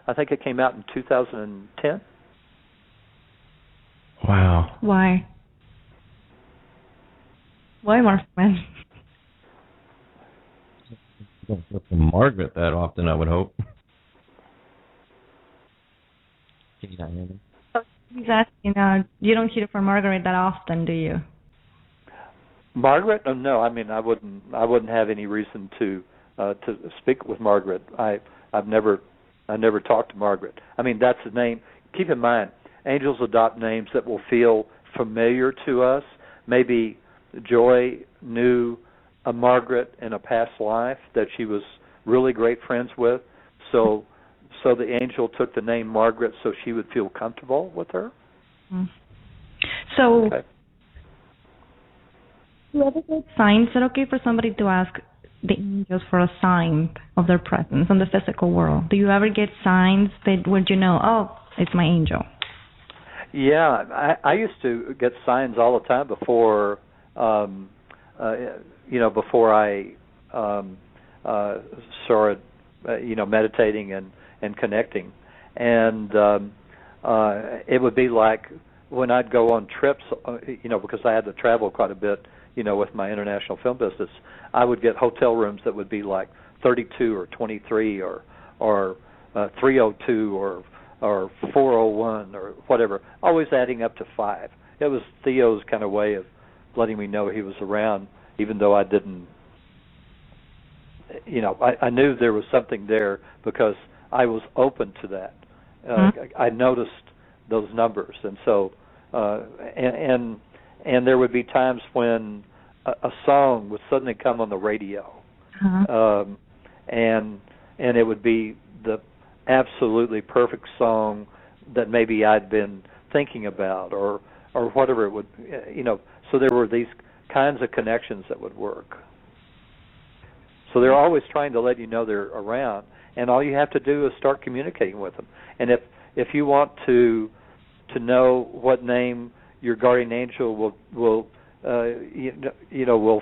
Speaker 10: I think it came out in 2010.
Speaker 9: Wow.
Speaker 8: Why? Why, Marfman?
Speaker 9: You don't hear from Margaret that often, I would hope. Can you not hear me?
Speaker 8: He's asking, you don't hear from Margaret that often, do you?
Speaker 10: Margaret? Oh, no. I mean, I wouldn't have any reason to speak with Margaret. I never talked to Margaret. I mean, that's the name. Keep in mind, angels adopt names that will feel familiar to us. Maybe Joy knew a Margaret in a past life that she was really great friends with, so the angel took the name Margaret so she would feel comfortable with her.
Speaker 8: Mm. So,
Speaker 10: okay.
Speaker 8: Do you ever get signs? Is it okay for somebody to ask the angels for a sign of their presence in the physical world? Do you ever get signs that would you know, oh, it's my angel?
Speaker 10: Yeah, I used to get signs all the time before, before I started, meditating and connecting, and it would be like when I'd go on trips, because I had to travel quite a bit, with my international film business, I would get hotel rooms that would be like 32 or 23 or 302 or 401 or whatever, always adding up to 5. It was Theo's kind of way of letting me know he was around, even though I didn't, I knew there was something there because I was open to that. I noticed those numbers, and so and there would be times when a song would suddenly come on the radio, and it would be the absolutely perfect song that maybe I'd been thinking about, or whatever it would, So there were these kinds of connections that would work. So they're always trying to let you know they're around, and all you have to do is start communicating with them. And if you want to know what name your guardian angel will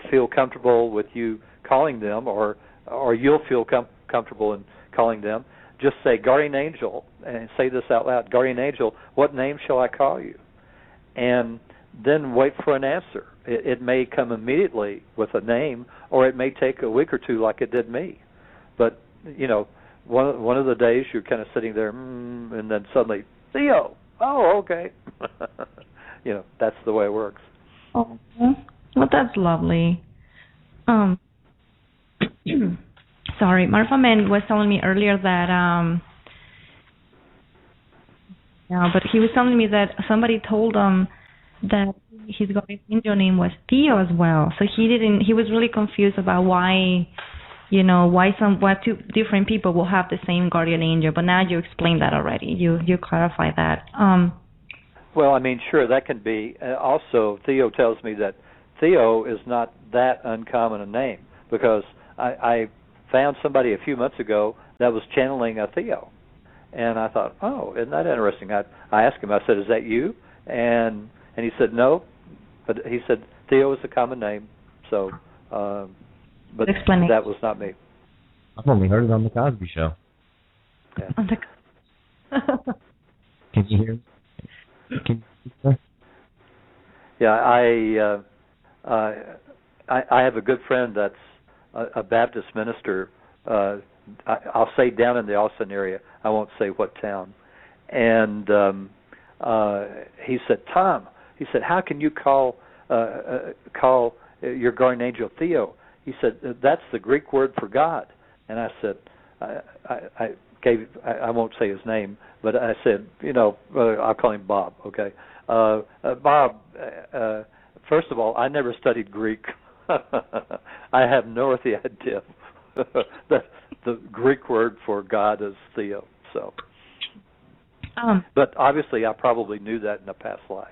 Speaker 10: feel comfortable with you calling them, or you'll feel comfortable in calling them, just say, guardian angel, and say this out loud, guardian angel, what name shall I call you? And then wait for an answer. It may come immediately with a name, or it may take a week or two like it did me. But, one of the days you're kind of sitting there, and then suddenly, Theo, oh, okay. That's the way it works.
Speaker 8: Oh, well, that's lovely. Sorry, Marfa Man was telling me earlier that, but he was telling me that somebody told him that his guardian angel name was Theo as well. So he was really confused about why two different people will have the same guardian angel. But now you explained that already. You clarified that.
Speaker 10: Well, I mean, sure, that can be. Also, Theo tells me that Theo is not that uncommon a name, because I found somebody a few months ago that was channeling a Theo. And I thought, oh, isn't that interesting? I asked him, I said, is that you? And he said, no. But he said, Theo is a common name. So, but that was not me.
Speaker 9: I've only heard it on The Cosby Show.
Speaker 10: Yeah.
Speaker 9: Can you hear me?
Speaker 10: Yeah, I have a good friend that's a Baptist minister. I'll say down in the Austin area. I won't say what town. And he said, Tom, he said, how can you call your guardian angel Theo? He said, that's the Greek word for God. And I said, I won't say his name, but I said, I'll call him Bob, okay? Bob, first of all, I never studied Greek. I have no idea that the Greek word for God is Theo. So, but obviously, I probably knew that in a past life.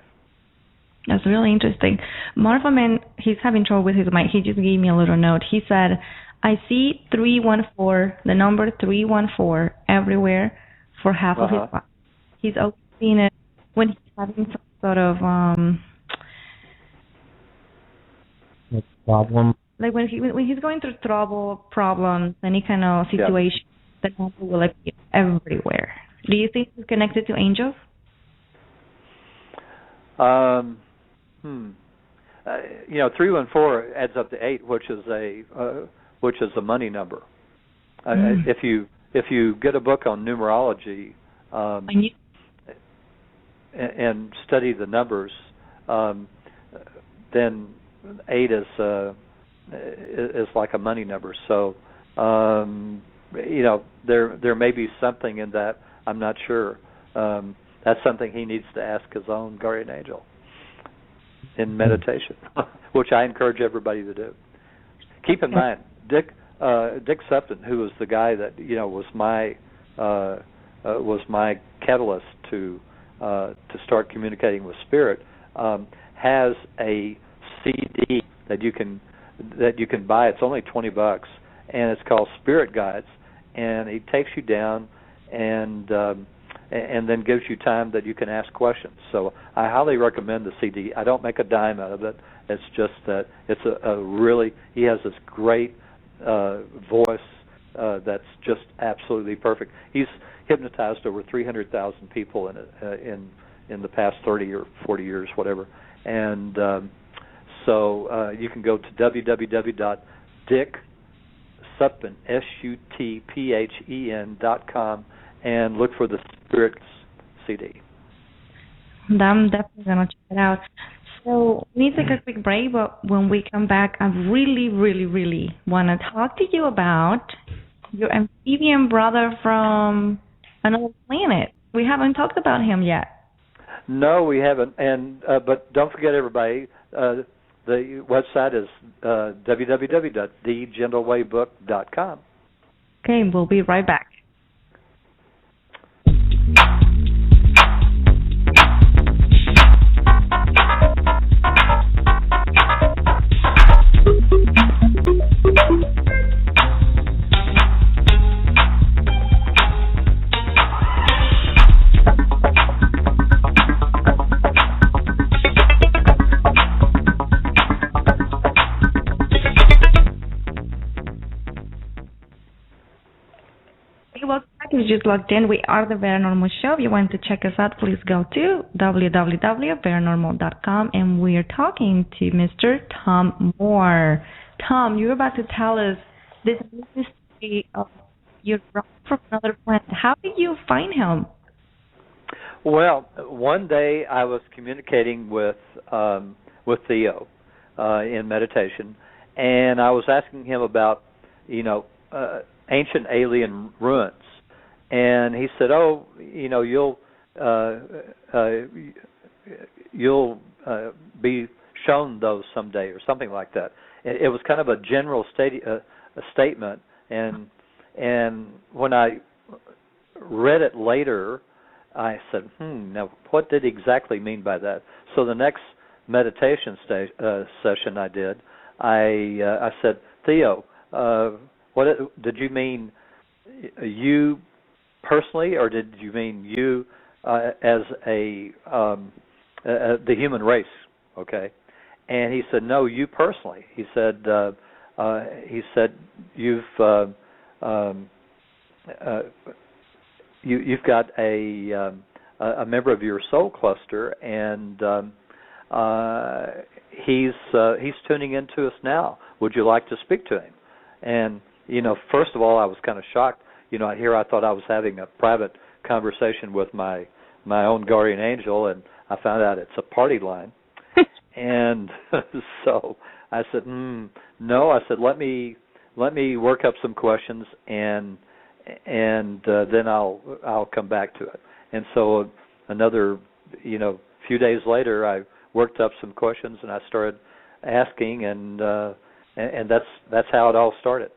Speaker 8: That's really interesting. Marfa Man, he's having trouble with his mic. He just gave me a little note. He said, I see 314, the number 314, everywhere for half of his life. He's always seen it when he's having some sort of
Speaker 9: problem
Speaker 8: like when he's going through trouble, problems, any kind of situation, the number will appear everywhere. Do you think it's connected to angels?
Speaker 10: 314 adds up to 8, which is a money number. If you get a book on numerology and study the numbers, then 8 is like a money number. So there may be something in that. I'm not sure. That's something he needs to ask his own guardian angel in meditation, which I encourage everybody to do. Keep in mind, Dick Supton, who was the guy that was my catalyst to start communicating with spirit, has a CD that you can buy. It's only $20, and it's called Spirit Guides, and he takes you down and then gives you time that you can ask questions. So I highly recommend the CD. I don't make a dime out of it. It's just that it's he has this great voice that's just absolutely perfect. He's hypnotized over 300,000 people in the past 30 or 40 years, whatever. And so you can go to www.dicksupton.com and look for the Spirits CD.
Speaker 8: I'm definitely going to check it out. So we need to take a quick break, but when we come back, I really, really, really want to talk to you about your amphibian brother from another planet. We haven't talked about him yet.
Speaker 10: No, we haven't. And but don't forget, everybody, the website is www.thegentlewaybook.com.
Speaker 8: Okay, we'll be right back. If you just logged in, we are the Veranormal Show. If you want to check us out, please go to www.veranormal.com, and we're talking to Mr. Tom Moore. Tom, you're about to tell us this mystery of your brother from another planet. How did you find him?
Speaker 10: Well, one day I was communicating with Theo in meditation, and I was asking him about, ancient alien ruins. And he said, you'll be shown those someday, or something like that. It was kind of a general statement, and when I read it later, I said, now what did he exactly mean by that? So the next meditation session I did, I said, Theo, what did you mean, you personally, or did you mean you as the human race? Okay, and he said, no, you personally. He said you've got a member of your soul cluster, and he's tuning into us now. Would you like to speak to him? And first of all, I was kind of shocked. Here I thought I was having a private conversation with my own guardian angel, and I found out it's a party line. And so I said, no. I said, let me work up some questions, and then I'll come back to it. And so another few days later, I worked up some questions, and I started asking, and that's how it all started.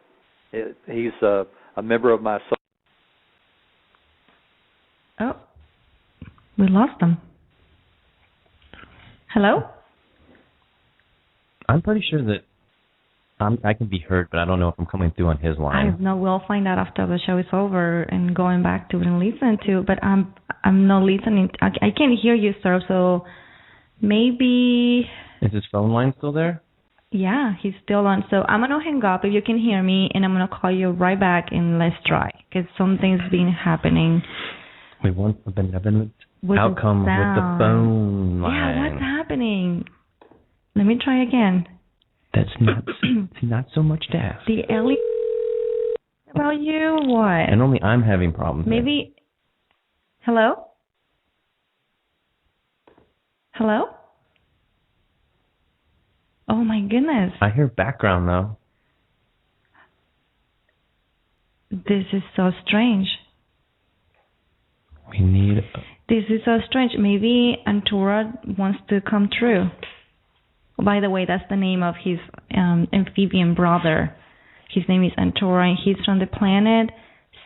Speaker 10: He's a member of my soul.
Speaker 8: Oh, we lost him. Hello?
Speaker 9: I'm pretty sure that I can be heard, but I don't know if I'm coming through on his line.
Speaker 8: No, we'll find out after the show is over and going back to it and listen to. But I'm not listening. I can't hear you, sir. So maybe.
Speaker 9: Is his phone line still there?
Speaker 8: Yeah, he's still on. So I'm going to hang up if you can hear me, and I'm going to call you right back and let's try, because something's been happening.
Speaker 9: We want a benevolent
Speaker 8: with
Speaker 9: outcome with the phone line.
Speaker 8: Yeah, what's happening? Let me try again.
Speaker 9: That's not so much to ask.
Speaker 8: The alien about you? What?
Speaker 9: And only I'm having problems.
Speaker 8: Maybe. Hello? Hello? Oh my goodness.
Speaker 9: I hear background though.
Speaker 8: This is so strange.
Speaker 9: We need.
Speaker 8: This is so strange. Maybe Antura wants to come true. By the way, that's the name of his amphibian brother. His name is Antura, and he's from the planet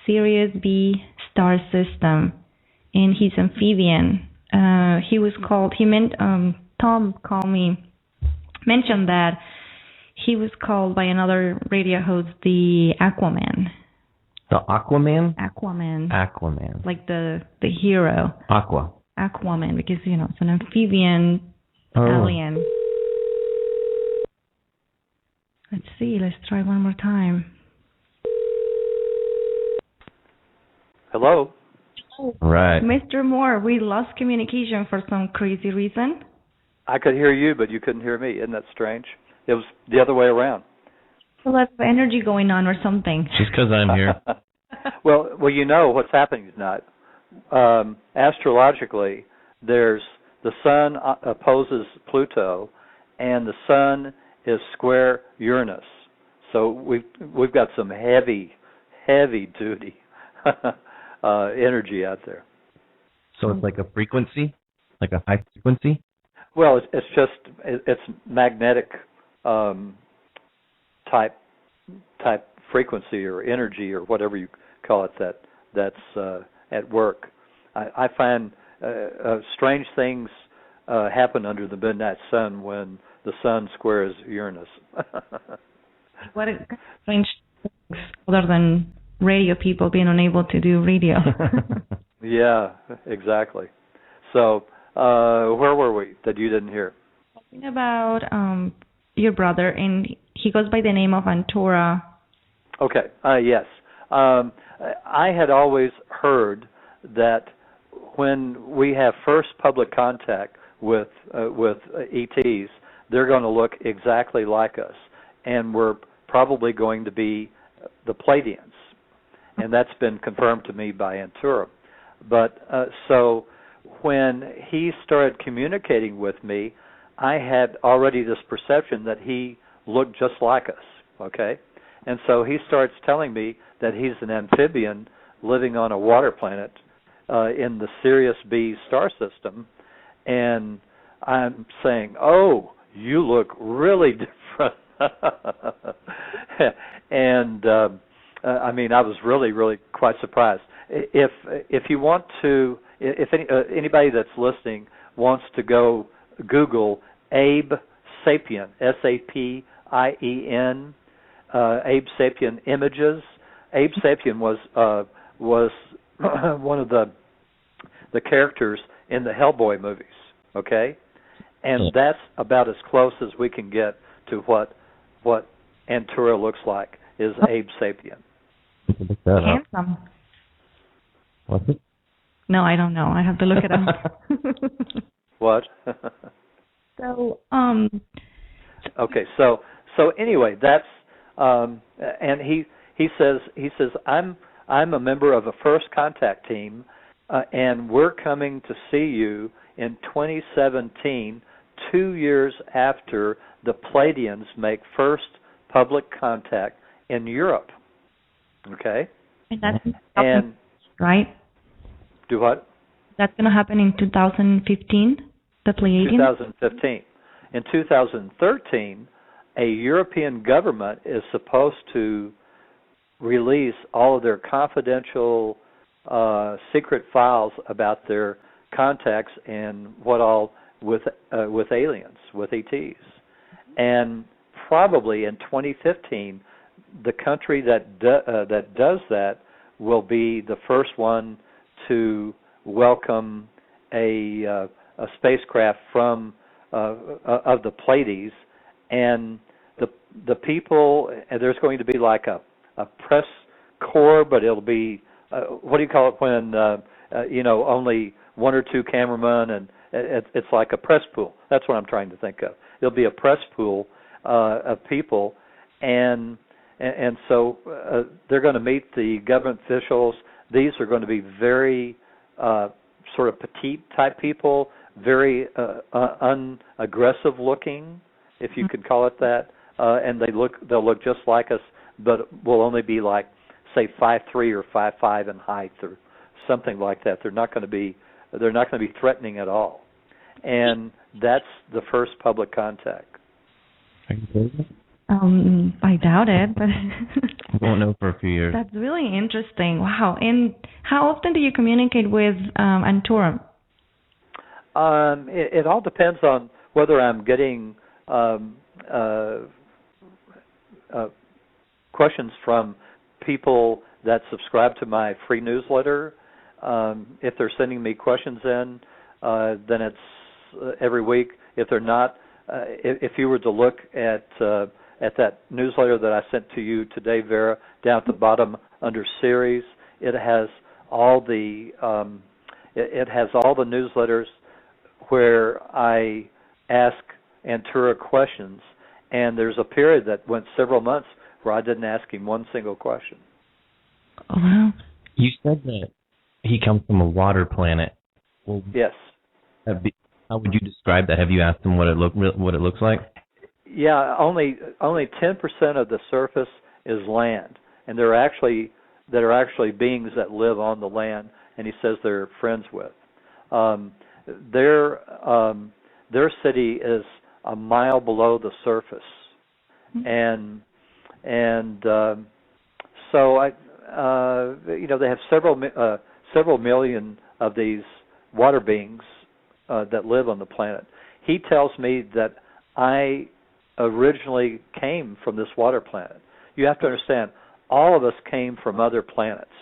Speaker 8: Sirius B Star system, and he's amphibian. Tom mentioned that he was called by another radio host the Aquaman.
Speaker 9: The Aquaman?
Speaker 8: Aquaman. Like the hero. Aquaman, because, it's an amphibian alien. Let's see. Let's try one more time.
Speaker 10: Hello?
Speaker 9: Right.
Speaker 8: Mr. Moore, we lost communication for some crazy reason.
Speaker 10: I could hear you, but you couldn't hear me. Isn't that strange? It was the other way around.
Speaker 8: A lot of energy going on or something.
Speaker 9: Just because I'm here.
Speaker 10: Well, what's happening tonight. Astrologically, there's the sun opposes Pluto, and the sun is square Uranus. So we've got some heavy duty energy out there.
Speaker 9: So it's like a frequency, like a high frequency.
Speaker 10: Well, it's magnetic type frequency or energy or whatever you call it that's at work. I find strange things happen under the midnight sun when the sun squares Uranus.
Speaker 8: What strange things other than radio people being unable to do radio?
Speaker 10: Yeah, exactly. So where were we that you didn't hear?
Speaker 8: Talking about your brother, and he goes by the name of Antura.
Speaker 10: Okay, yes. I had always heard that when we have first public contact with ETs, they're going to look exactly like us, and we're probably going to be the Pleiadians, and that's been confirmed to me by Antura. But so when he started communicating with me, I had already this perception that he looked just like us, okay? And so he starts telling me that he's an amphibian living on a water planet in the Sirius B Star system, and I'm saying, oh, you look really different. And I mean, I was really quite surprised. If you want to, if anybody that's listening wants to go Google Abe Sapien, Sapien, Abe Sapien images. Abe Sapien was one of the characters in the Hellboy movies. Okay, and that's about as close as we can get to what Antura looks like. Is Abe Sapien.
Speaker 8: Handsome.
Speaker 9: What's it?
Speaker 8: No, I don't know. I have to look it up.
Speaker 10: What?
Speaker 8: So,
Speaker 10: Okay, so anyway, that's and he says I'm a member of a first contact team, and we're coming to see you in 2017, 2 years after the Pleiadians make first public contact in Europe. Okay?
Speaker 8: And that's right?
Speaker 10: Do what?
Speaker 8: That's going to happen in 2015, the Pleiadians?
Speaker 10: 2015. In 2013, a European government is supposed to release all of their confidential secret files about their contacts and what all with aliens, with ETs. And probably in 2015, the country that does that will be the first one to welcome a spacecraft from of the Pleiades, and the people, and there's going to be like a press corps, but it'll be what do you call it when only one or two cameramen, and it's like a press pool. That's what I'm trying to think of. It'll be a press pool of people, and so they're going to meet the government officials. These are going to be very sort of petite type people, very unaggressive looking, if you could call it that, and they'll look just like us, but will only be like, say, 5'3" or 5'5" in height or something like that. They're not going to be threatening at all, and that's the first public contact.
Speaker 8: I doubt it, but
Speaker 9: I won't know for a few years.
Speaker 8: That's really interesting. Wow. And how often do you communicate with Antura?
Speaker 10: It all depends on whether I'm getting questions from people that subscribe to my free newsletter. If they're sending me questions in, then it's every week. If they're not, if you were to look at that newsletter that I sent to you today, Vera, down at the bottom under series, it has all the newsletters where I ask Antura questions, and there's a period that went several months where I didn't ask him one single question.
Speaker 8: Oh, wow.
Speaker 9: You said that he comes from a water planet. Well,
Speaker 10: yes.
Speaker 9: How would you describe that? Have you asked him what it looks like?
Speaker 10: Yeah, only 10% of the surface is land, and there are actually beings that live on the land, and he says they're friends with. Their city is a mile below the surface, and so they have several million of these water beings that live on the planet. He tells me that I originally came from this water planet. You have to understand, all of us came from other planets.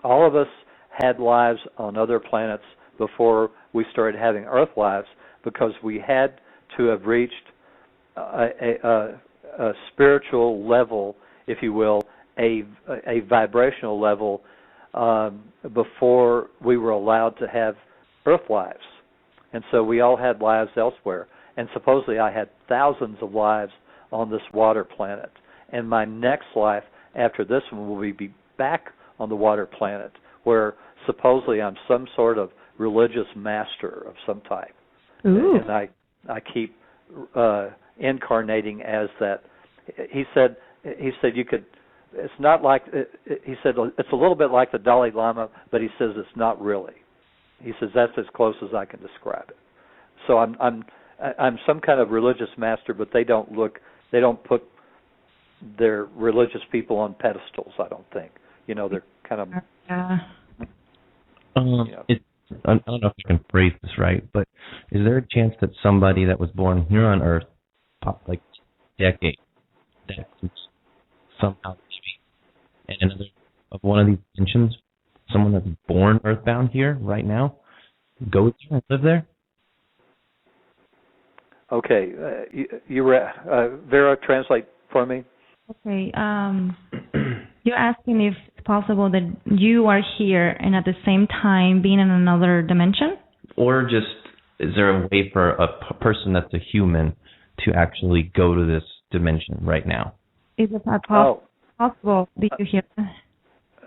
Speaker 10: All of us had lives on other planets before we started having Earth lives, because we had to have reached a spiritual level, if you will, a vibrational level before we were allowed to have Earth lives. And so we all had lives elsewhere. And supposedly I had thousands of lives on this water planet. And my next life after this one will be back on the water planet, where supposedly I'm some sort of religious master of some type.
Speaker 8: Ooh.
Speaker 10: And I keep incarnating as that. He said you could. It's not like he said. It's a little bit like the Dalai Lama, but he says it's not really. He says that's as close as I can describe it. So I'm some kind of religious master, but they don't put their religious people on pedestals, I don't think. They're kind of.
Speaker 9: I don't know if I can phrase this right, but is there a chance that somebody that was born here on Earth, like decade, that somehow maybe, and another of one of these dimensions, someone that's born Earthbound here right now, go there and live there?
Speaker 10: Okay, Vera, translate for me.
Speaker 8: Okay, you're asking if it's possible that you are here and at the same time being in another dimension?
Speaker 9: Or just, is there a way for a person that's a human to actually go to this dimension right now?
Speaker 8: Is it possible? Did you hear that?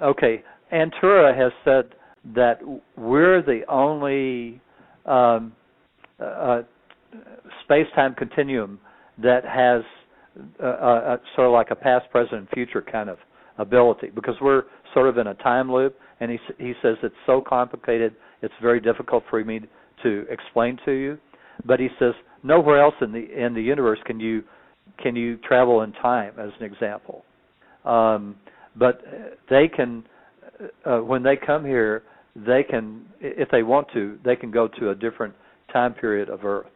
Speaker 10: Okay, Antura has said that we're the only space-time continuum that has sort of like a past, present, and future kind of ability, because we're sort of in a time loop, and he says it's so complicated, it's very difficult for me to explain to you. But he says nowhere else in the universe can you travel in time, as an example. But they can, when they come here, they can, if they want to, they can go to a different time period of Earth.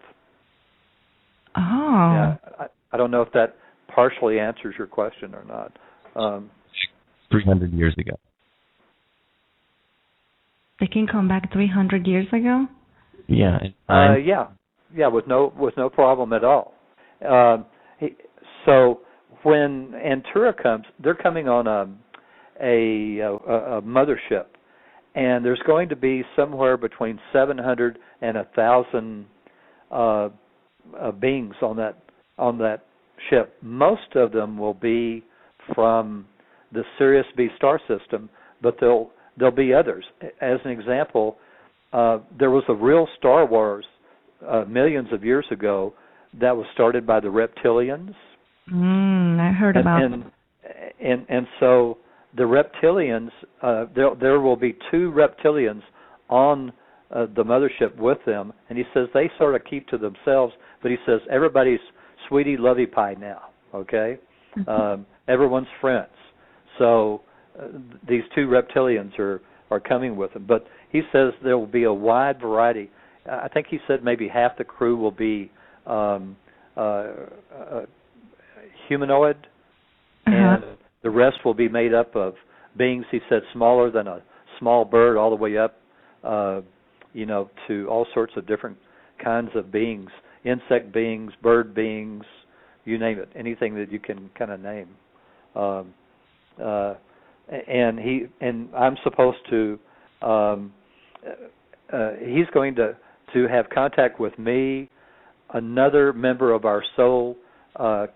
Speaker 8: Oh.
Speaker 10: Yeah, I don't know if that partially answers your question or not.
Speaker 9: 300 years ago.
Speaker 10: They can come back 300 years ago?
Speaker 9: Yeah.
Speaker 10: Yeah, with no problem at all. So when Antura comes, they're coming on a mothership, and there's going to be somewhere between 700 and 1,000 beings on that ship. Most of them will be from the Sirius B Star system, but there'll be others. As an example, there was a real Star Wars millions of years ago that was started by the reptilians.
Speaker 8: I heard about it.
Speaker 10: And so the reptilians, there will be 2 reptilians on the mothership with them, and he says they sort of keep to themselves, but he says everybody's sweetie lovey pie now, okay? Everyone's friends. So these 2 reptilians are coming with them. But he says there will be a wide variety. I think he said maybe half the crew will be humanoid, and the rest will be made up of beings, he said, smaller than a small bird all the way up, to all sorts of different kinds of beings, insect beings, bird beings, you name it, anything that you can kind of name. And I'm supposed to, he's going to have contact with me, another member of our soul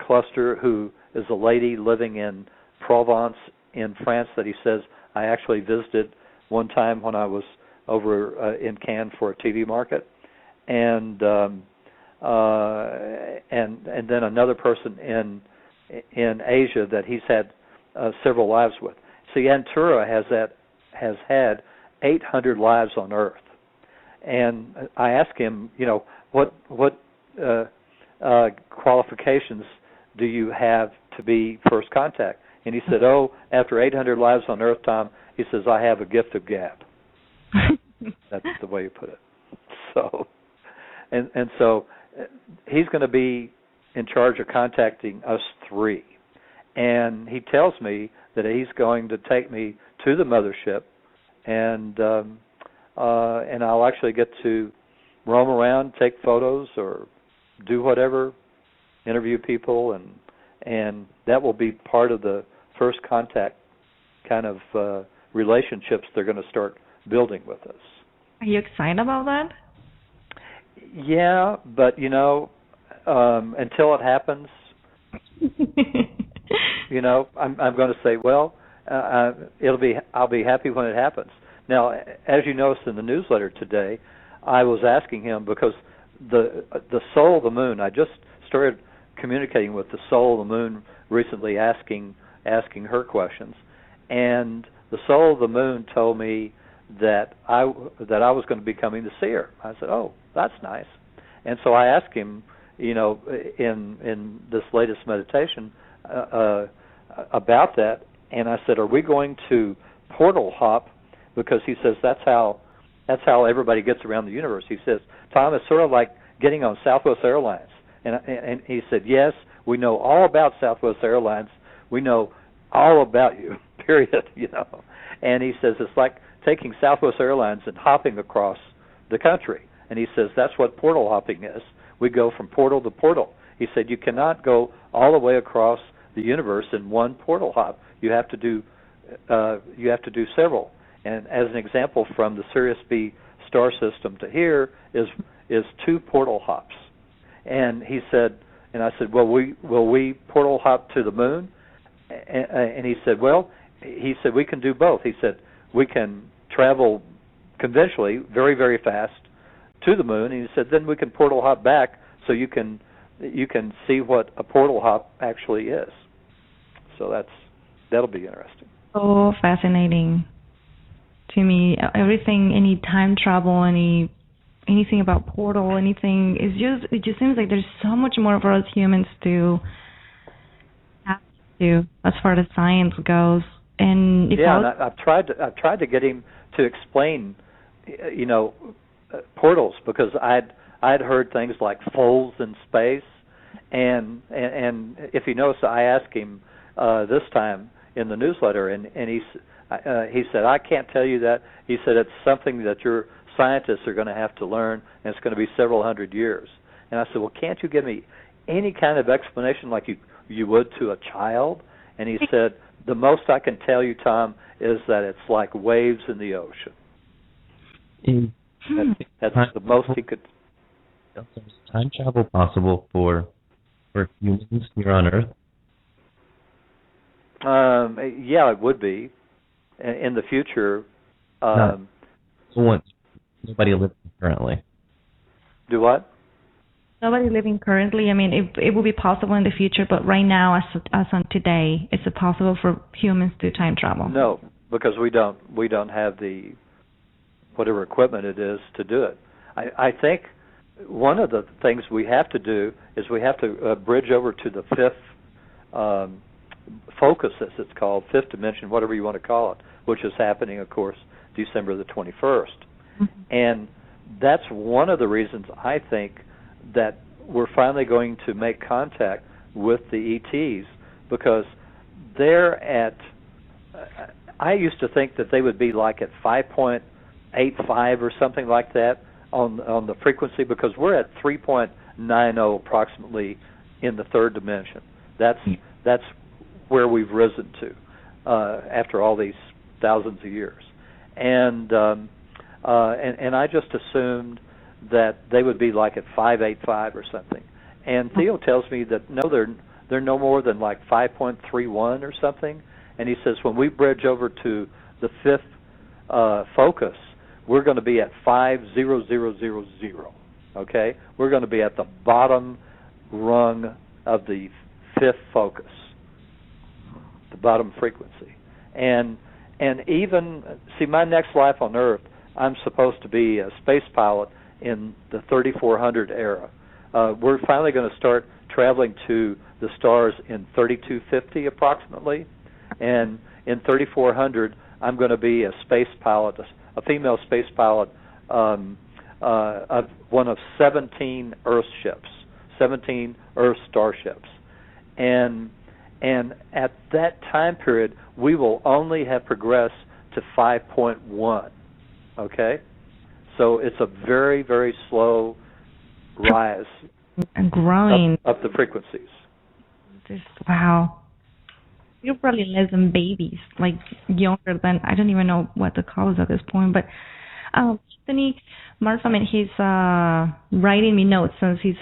Speaker 10: cluster who is a lady living in Provence in France that he says I actually visited one time when I was over in Cannes for a TV market, and then another person in Asia that he's had several lives with. See, Antura has had 800 lives on Earth, and I asked him, what qualifications do you have to be first contact? And he said, after 800 lives on Earth, Tom, he says, I have a gift of gab. That's the way he put it. So, and so he's going to be in charge of contacting us 3. And he tells me that he's going to take me to the mothership, and I'll actually get to roam around, take photos, or do whatever, interview people, and that will be part of the first contact kind of relationships they're going to start building with us.
Speaker 8: Are you excited about that?
Speaker 10: Yeah, but until it happens, I'm going to say, well, I'll be happy when it happens. Now, as you noticed in the newsletter today, I was asking him because the soul of the moon, I just started communicating with the soul of the moon recently, asking her questions, and the soul of the moon told me that I was going to be coming to see her. I said, oh, that's nice. And so I asked him, in this latest meditation about that, and I said, are we going to portal hop? Because he says that's how everybody gets around the universe. He says, Tom, it's sort of like getting on Southwest Airlines. And he said, yes, we know all about Southwest Airlines. We know all about you, period, And he says it's like taking Southwest Airlines and hopping across the country. And he says that's what portal hopping is. We go from portal to portal. He said you cannot go all the way across the universe in one portal hop. You have to do several. And as an example, from the Sirius B Star system to here is 2 portal hops. And he said, and I said, will we portal hop to the moon? And he said, we can do both. He said we can travel conventionally very, very fast to the moon. And he said then we can portal hop back so you can see what a portal hop actually is. So that'll be interesting.
Speaker 8: So fascinating to me. Everything, any time travel, anything about portal, anything, it just seems like there's so much more for us humans to have to do as far as science goes. And
Speaker 10: I've tried to get him to explain, portals, because I'd heard things like folds in space, and if you notice, I asked him this time in the newsletter, and he said, I can't tell you that. He said it's something that your scientists are going to have to learn, and it's going to be several hundred years. And I said, well, can't you give me any kind of explanation like you would to a child. And he said, the most I can tell you, Tom, is that it's like waves in the ocean. That's the most he could.
Speaker 9: Is time travel possible for humans here on Earth?
Speaker 10: Yeah, it would be. In the future.
Speaker 9: Nobody living currently.
Speaker 10: Do what?
Speaker 8: Nobody living currently. I mean, it will be possible in the future, but right now, as on today, is it possible for humans to time travel?
Speaker 10: No, because we don't have the whatever equipment it is to do it. I think one of the things we have to do is we have to bridge over to the fifth focus, as it's called, fifth dimension, whatever you want to call it, which is happening, of course, December the 21st. Mm-hmm. And that's one of the reasons I think that we're finally going to make contact with the ETs, because they're at, I used to think that they would be like at 5.85 or something like that on the frequency, because we're at 3.90 approximately in the third dimension. That's where we've risen to after all these thousands of years. And I just assumed that they would be like at 5.85 or something. And Theo tells me that no, they're no more than like 5.31 or something. And he says when we bridge over to the fifth focus, we're going to be at 5.0000. Okay, we're going to be at the bottom rung of the fifth focus, the bottom frequency. And even see, my next life on Earth, I'm supposed to be a space pilot in the 3400 era. We're finally going to start traveling to the stars in 3250 approximately, and in 3400 I'm going to be a space pilot, a female space pilot of one of 17 Earth ships, 17 Earth starships, and at that time period we will only have progressed to 5.1. Okay, so it's a very, very slow rise
Speaker 8: and growing
Speaker 10: up the frequencies.
Speaker 8: Wow. You're probably less than babies, like younger than, I don't even know what to call it at this point. But Anthony Marfaman, he's writing me notes since he's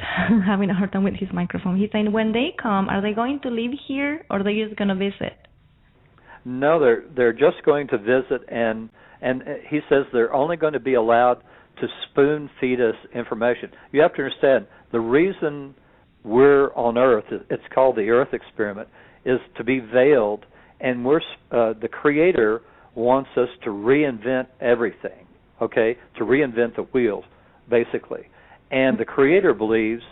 Speaker 8: having a hard time with his microphone. He's saying, when they come, are they going to live here or are they just going to visit?
Speaker 10: No, they're just going to visit, and he says they're only going to be allowed to spoon feed us information. You have to understand, the reason we're on Earth, it's called the Earth experiment, is to be veiled, and the Creator wants us to reinvent everything, okay, to reinvent the wheels, basically. And the Creator believes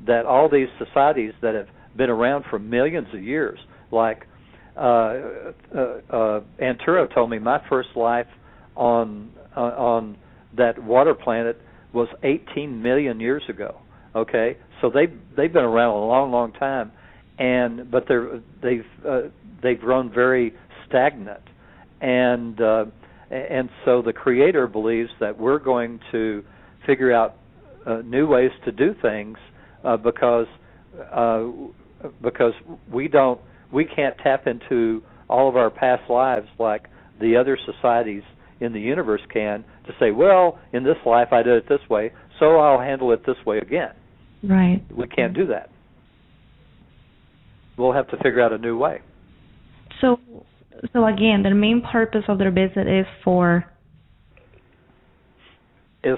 Speaker 10: that all these societies that have been around for millions of years, like Antura told me my first life on that water planet was 18 million years ago. Okay, so they've been around a long, long time, but they've grown very stagnant, and so the Creator believes that we're going to figure out new ways to do things because we can't tap into all of our past lives like the other societies in the universe can, to say, well, in this life I did it this way, so I'll handle it this way again.
Speaker 8: Right.
Speaker 10: We can't do that. We'll have to figure out a new way.
Speaker 8: So again, the main purpose of their visit is
Speaker 10: to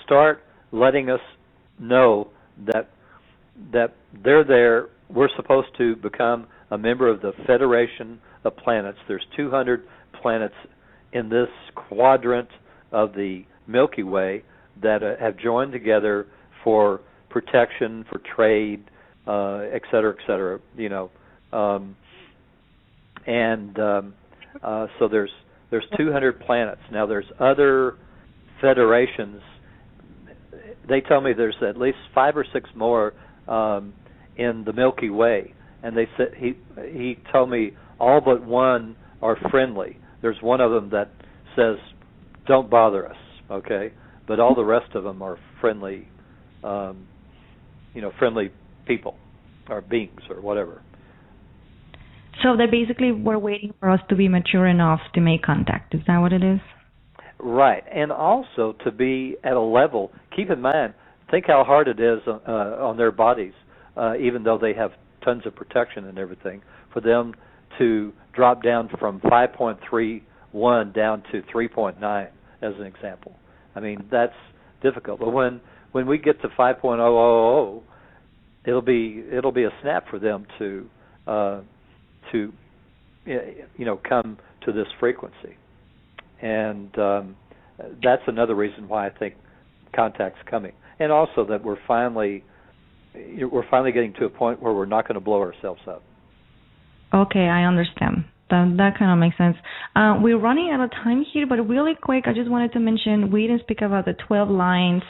Speaker 10: start letting us know that they're there. We're supposed to become a member of the Federation of Planets. There's 200 planets in this quadrant of the Milky Way that have joined together for protection, for trade, et cetera, you know. So there's 200 planets. Now there's other federations. They tell me there's at least 5 or 6 more in the Milky Way, and they said he told me all but one are friendly. There's one of them that says, "Don't bother us," okay, but all the rest of them are friendly, friendly people. or beings or whatever.
Speaker 8: So they basically were waiting for us to be mature enough to make contact. Is that what it is?
Speaker 10: Right, and also to be at a level. Keep in mind, think how hard it is on their bodies, even though they have tons of protection and everything, for them to drop down from 5.31 down to 3.9, as an example. I mean, that's difficult. But when we get to 5.000, it'll be a snap for them to come to this frequency. And that's another reason why I think contact's coming, and also that we're finally getting to a point where we're not going to blow ourselves up.
Speaker 8: Okay, I understand. That kind of makes sense. We're running out of time here, but really quick, I just wanted to mention we didn't speak about the 12 lines,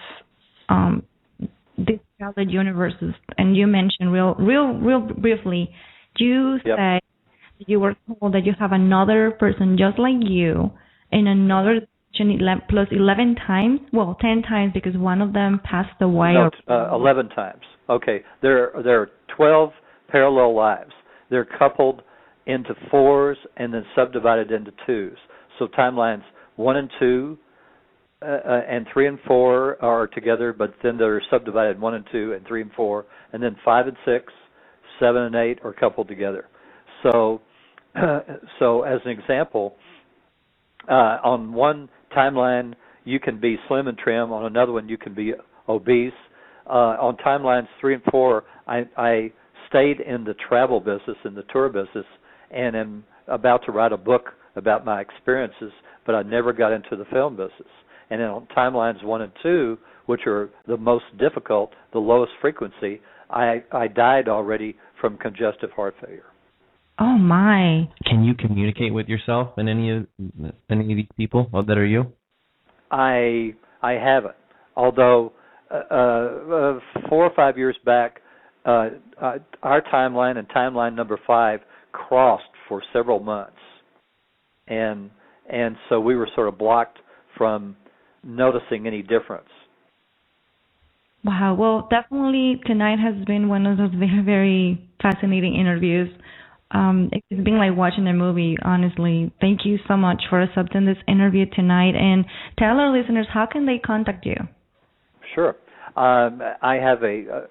Speaker 8: discounted universes, and you mentioned real briefly. You said you were told that you have another person just like you in another dimension plus 11 times. Well, 10 times because one of them passed away.
Speaker 10: No, 11 times. Okay, there are 12 parallel lives. They're coupled into 4s and then subdivided into 2s. So timelines 1 and 2 and 3 and 4 are together, but then they're subdivided 1 and 2 and 3 and 4, and then 5 and 6, 7 and 8 are coupled together. So as an example, on one timeline you can be slim and trim. On another one you can be obese. On timelines 3 and 4, I stayed in the travel business, in the tour business, and am about to write a book about my experiences, but I never got into the film business. And then on timelines 1 and 2, which are the most difficult, the lowest frequency, I died already from congestive heart failure.
Speaker 8: Oh my!
Speaker 9: Can you communicate with yourself and any of these people that are you?
Speaker 10: I haven't. Although 4 or 5 years back, our timeline and timeline number 5 crossed for several months, and so we were sort of blocked from noticing any difference.
Speaker 8: Wow. Well, definitely tonight has been one of those very, very fascinating interviews. It's been like watching a movie, honestly. Thank you so much for accepting this interview tonight. And tell our listeners, how can they contact you?
Speaker 10: Sure. I have a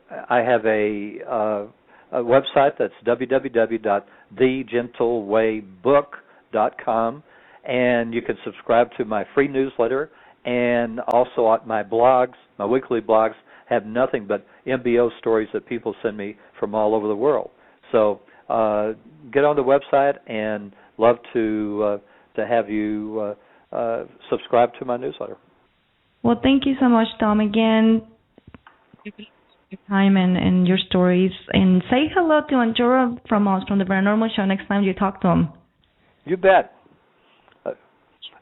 Speaker 10: website that's www.thegentleWayBook.com, and you can subscribe to my free newsletter, and also my blogs, my weekly blogs, have nothing but MBO stories that people send me from all over the world. So get on the website, and love to have you subscribe to my newsletter.
Speaker 8: Well, thank you so much, Tom, again, for your time and your stories. And say hello to Antura from us, from the Veranormal Show, next time you talk to him.
Speaker 10: You bet.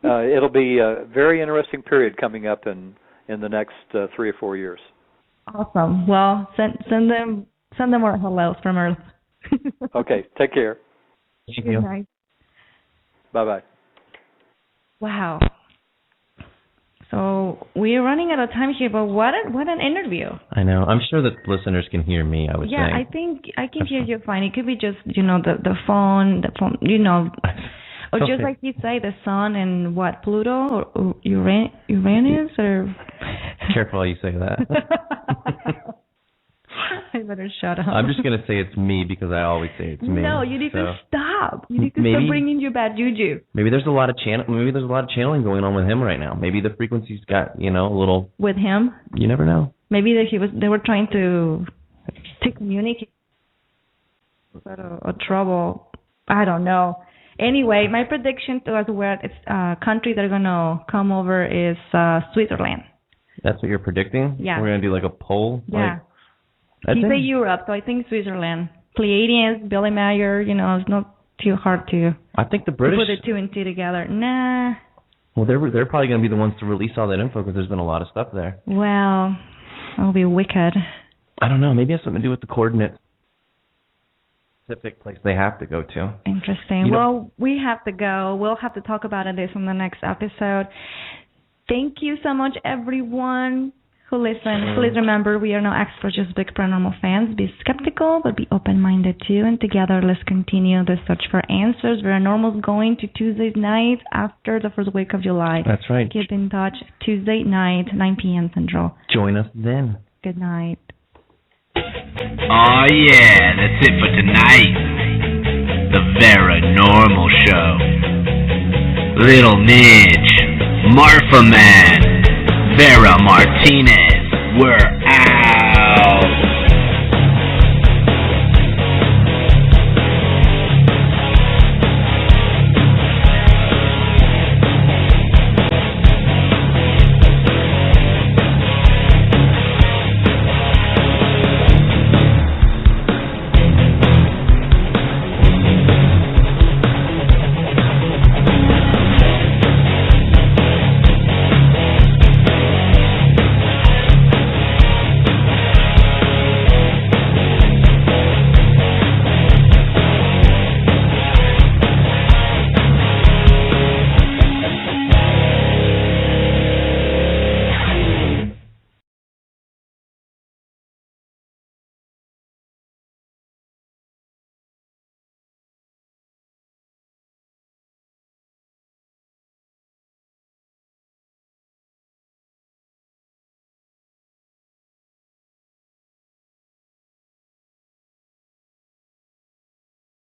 Speaker 10: It'll be a very interesting period coming up in the next 3 or 4 years.
Speaker 8: Awesome. Well, send them more hellos from Earth.
Speaker 10: Okay. Take care.
Speaker 9: Thank you.
Speaker 8: Good night.
Speaker 10: Bye-bye.
Speaker 8: Wow. So we're running out of time here, but what an interview.
Speaker 9: I know. I'm sure that listeners can hear me, I would say.
Speaker 8: Yeah, I think I can hear you fine. It could be just, the phone, or just like you say, the sun and what, Pluto or Uranus or...
Speaker 9: Careful how you say that.
Speaker 8: I better shut up.
Speaker 9: I'm just going to say it's me because I always say it's me.
Speaker 8: No, you need to stop. You need to stop bringing your bad juju.
Speaker 9: Maybe there's a lot of channeling going on with him right now. Maybe the frequency's got, a little...
Speaker 8: With him?
Speaker 9: You never know.
Speaker 8: Maybe they were trying to communicate. A trouble. I don't know. Anyway, my prediction as where country that are going to come over is Switzerland.
Speaker 9: That's what you're predicting?
Speaker 8: Yeah.
Speaker 9: We're going to do like a poll?
Speaker 8: Yeah. He said Europe, so I think Switzerland. Pleiadians, Billy Mayer, it's not too hard to...
Speaker 9: I think the British...
Speaker 8: put the 2 and 2 together. Nah.
Speaker 9: Well, they're probably going to be the ones to release all that info because there's been a lot of stuff there.
Speaker 8: Well, that'll be wicked.
Speaker 9: I don't know. Maybe it has something to do with the coordinates. Specific place they have to go to.
Speaker 8: Interesting. Well, we have to go. We'll have to talk about this on the next episode. Thank you so much, everyone. who listen, please remember we are no experts, just big paranormal fans. Be skeptical, but be open-minded too. And together, let's continue the search for answers. Veranormal's going to Tuesday night after the first week of July.
Speaker 9: That's right.
Speaker 8: Keep in touch. Tuesday night, 9 p.m. Central.
Speaker 9: Join us then.
Speaker 8: Good night.
Speaker 7: Oh yeah, that's it for tonight. The Veranormal Show. Little Midge, Marfa Man, Vera Martinez, we're